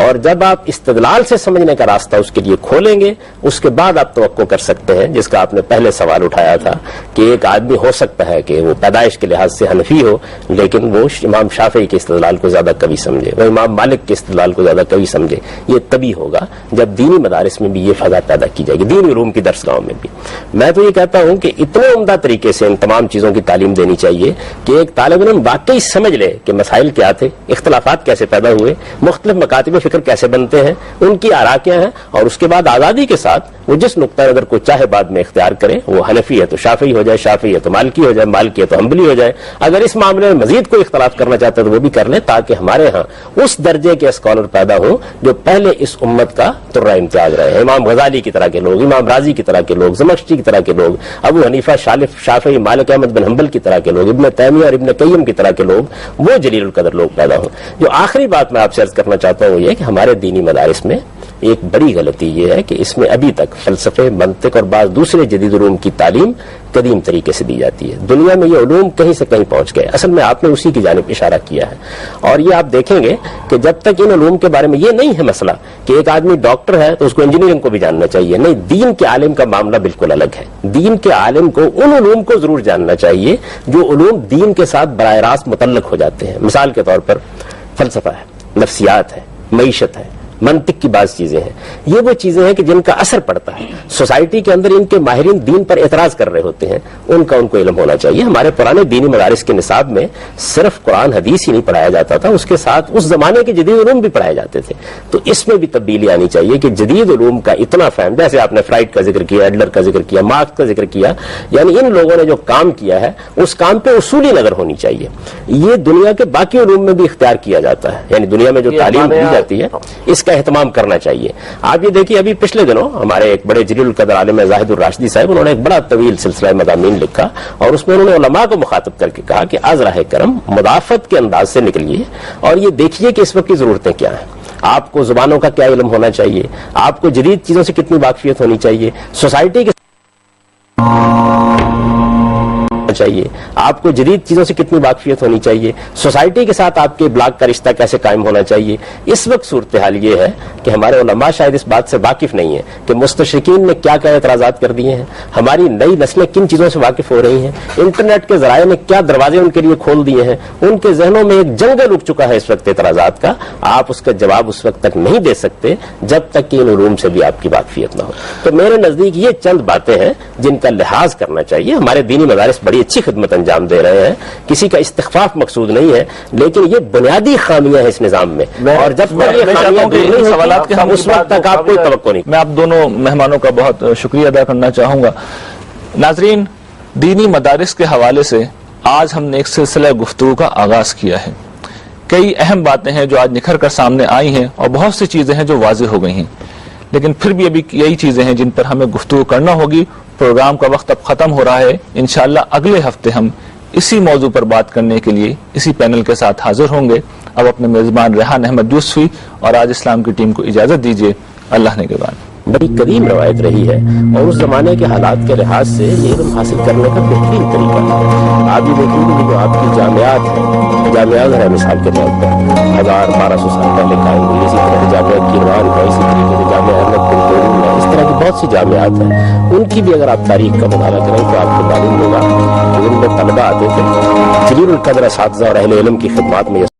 اور جب آپ استدلال سے سمجھنے کا راستہ اس کے لیے کھولیں گے اس کے بعد آپ توقع کر سکتے ہیں, جس کا آپ نے پہلے سوال اٹھایا تھا کہ ایک آدمی ہو سکتا ہے کہ وہ پیدائش کے لحاظ سے حنفی ہو لیکن وہ امام شافعی کے استدلال کو زیادہ قوی سمجھے, وہ امام مالک کے استدلال کو زیادہ قوی سمجھے. یہ تبھی ہوگا جب دینی مدارس میں بھی یہ فضا پیدا کی جائے گی, دینی علوم کی درسگاہوں میں بھی. میں تو یہ کہتا ہوں کہ اتنے عمدہ طریقے سے ان تمام چیزوں کی تعلیم دینی چاہیے کہ ایک طالب علم واقعی سمجھ لے کہ مسائل کیا تھے, اختلافات کیسے پیدا ہوئے, مختلف مکاتب فکر کیسے بنتے ہیں, ان کی آراء کیا ہیں, اور اس کے بعد آزادی کے ساتھ وہ جس نقطہ نظر کو چاہے بعد میں اختیار کرے, وہ حنفی ہے تو شافعی ہو جائے, شافعی ہے تو مالکی ہو جائے, مالکی ہے تو حنبلی ہو جائے. اگر اس معاملے میں مزید کوئی اختلاف کرنا چاہتا ہے تو وہ بھی کر لے, تاکہ ہمارے ہاں اس درجے کے اسکالر پیدا ہوں جو پہلے اس امت کا ترہ امتیاز رہے. امام غزالی کی طرح کے لوگ, امام رازی کی طرح کے لوگ, زمخشری کی طرح کے لوگ, ابو حنیفہ, شافعی, مالک احمد بن حنبل کی طرح کے لوگ, ابن تیمیہ اور ابن قیم کی طرح کے لوگ, وہ جلیل القدر لوگ پیدا ہوں. جو آخری بات میں آپ سے عرض کرنا چاہتا ہوں یہ کہ ہمارے دینی مدارس میں ایک بڑی غلطی یہ ہے کہ اس میں ابھی تک فلسفے, منطق اور بعض دوسرے جدید علوم کی تعلیم قدیم طریقے سے دی جاتی ہے. دنیا میں یہ علوم کہیں سے کہیں پہنچ گئے. اصل میں آپ نے اسی کی جانب اشارہ کیا ہے, اور یہ آپ دیکھیں گے کہ جب تک ان علوم کے بارے میں یہ نہیں ہے مسئلہ کہ ایک آدمی ڈاکٹر ہے تو اس کو انجینئرنگ کو بھی جاننا چاہیے, نہیں, دین کے عالم کا معاملہ بالکل الگ ہے. دین کے عالم کو ان علوم کو ضرور جاننا چاہیے جو علوم دین کے ساتھ براہ راست متعلق ہو جاتے ہیں. مثال کے طور پر فلسفہ ہے, نفسیات ہے, معیشت ہے, منطق کی بعض چیزیں ہیں. یہ وہ چیزیں ہیں کہ جن کا اثر پڑتا ہے سوسائٹی کے اندر. ان کے ماہرین دین پر اعتراض کر رہے ہوتے ہیں, ان کو علم ہونا چاہیے. ہمارے پرانے دینی مدارس کے نصاب میں صرف قرآن حدیث ہی نہیں پڑھایا جاتا تھا, اس کے ساتھ اس زمانے کے جدید علوم بھی پڑھائے جاتے تھے. تو اس میں بھی تبدیلی آنی چاہیے کہ جدید علوم کا اتنا فہم, جیسے آپ نے فرائڈ کا ذکر کیا, ایڈلر کا ذکر کیا, مارکس کا ذکر کیا, یعنی ان لوگوں نے جو کام کیا ہے اس کام پہ اصولی نظر ہونی چاہیے. یہ دنیا کے باقی علوم میں بھی اختیار کیا جاتا ہے, یعنی دنیا میں جو تعلیم دی جاتی ہے اس کا اہتمام کرنا چاہیے. آپ یہ دیکھیے ابھی پچھلے دنوں ہمارے ایک بڑے جلیل القدر عالم زاہد الراشدی صاحب, انہوں نے ایک بڑا طویل سلسلہ مضامین لکھا اور اس میں انہوں نے علماء کو مخاطب کر کے کہا کہ از راہ کرم مدافعت کے انداز سے نکلیے اور یہ دیکھیے کہ اس وقت کی ضرورتیں کیا ہیں. آپ کو زبانوں کا کیا علم ہونا چاہیے, آپ کو جدید چیزوں سے کتنی واقفیت ہونی چاہیے, سوسائٹی کے چاہیے, آپ کو جدید چیزوں سے کتنی واقفیت ہونی چاہیے, سوسائٹی کے ساتھ آپ کے بلاک کا رشتہ کیسے قائم ہونا چاہیے. اس وقت صورتحال یہ ہے کہ ہمارے علماء شاید اس بات سے واقف نہیں ہیں کہ مستشرقین نے کیا کیا اعتراضات کر دیے ہیں, ہماری نئی نسلیں کن چیزوں سے واقف ہو رہی ہیں, انٹرنیٹ کے ذرائع نے کیا دروازے ان کے لیے کھول دیے ہیں. ان کے ذہنوں میں ایک جنگل اٹھ چکا ہے اس وقت اعتراضات کا. آپ اس کا جواب اس وقت تک نہیں دے سکتے جب تک کہ ان علوم سے بھی آپ کی واقفیت نہ ہو. تو میرے نزدیک یہ چند باتیں ہیں جن کا لحاظ کرنا چاہیے. ہمارے دینی مدارس بڑی اچھی خدمت انجام دے رہے ہیں, کسی کا استخفاف مقصود نہیں ہے, لیکن یہ بنیادی خامیاں ہیں اس نظام میں, اور جب تک یہ خامیاں دور نہیں ہوتی اس وقت تک آپ کوئی توقع نہیں. میں آپ دونوں مہمانوں کا بہت شکریہ ادا کرنا چاہوں گا. ناظرین, دینی مدارس کے حوالے سے آج ہم نے ایک سلسلہ گفتگو کا آغاز کیا ہے. کئی اہم باتیں ہیں جو آج نکھر کر سامنے آئی ہیں اور بہت سی چیزیں ہیں جو واضح ہو گئی ہیں, لیکن پھر بھی ابھی یہی چیزیں ہیں جن پر ہمیں گفتگو کرنا ہوگی. پروگرام کا وقت اب ختم ہو رہا ہے. انشاءاللہ اگلے ہفتے ہم اسی موضوع پر بات کرنے کے لیے اسی پینل کے ساتھ حاضر ہوں گے. اب اپنے میزبان ریحان احمد یوسفی اور آج اسلام کی ٹیم کو اجازت دیجیے. اللہ نگہبان. بڑی قدیم روایت رہی ہے اور اس زمانے کے حالات کے لحاظ سے یہ علم حاصل کرنے کا بہترین طریقہ ہے. آپ یہ دیکھیں گے جو آپ کی جامعات ہیں, جامعات ہے مثال کے طور پر 1200 سال پہلے قائم ہوئی, اسی طرح جامعہ کیروان ہے, اسی طریقے سے جامعہ احمد بن طولون ہے, اس طرح کی بہت سی جامعات ہیں. ان کی بھی اگر آپ تاریخ کا مطالعہ کریں تو آپ کو معلوم ہوگا کہ ان میں طلبہ آتے تھے, جلیل القدر اساتذہ اور اہل علم کی خدمات میں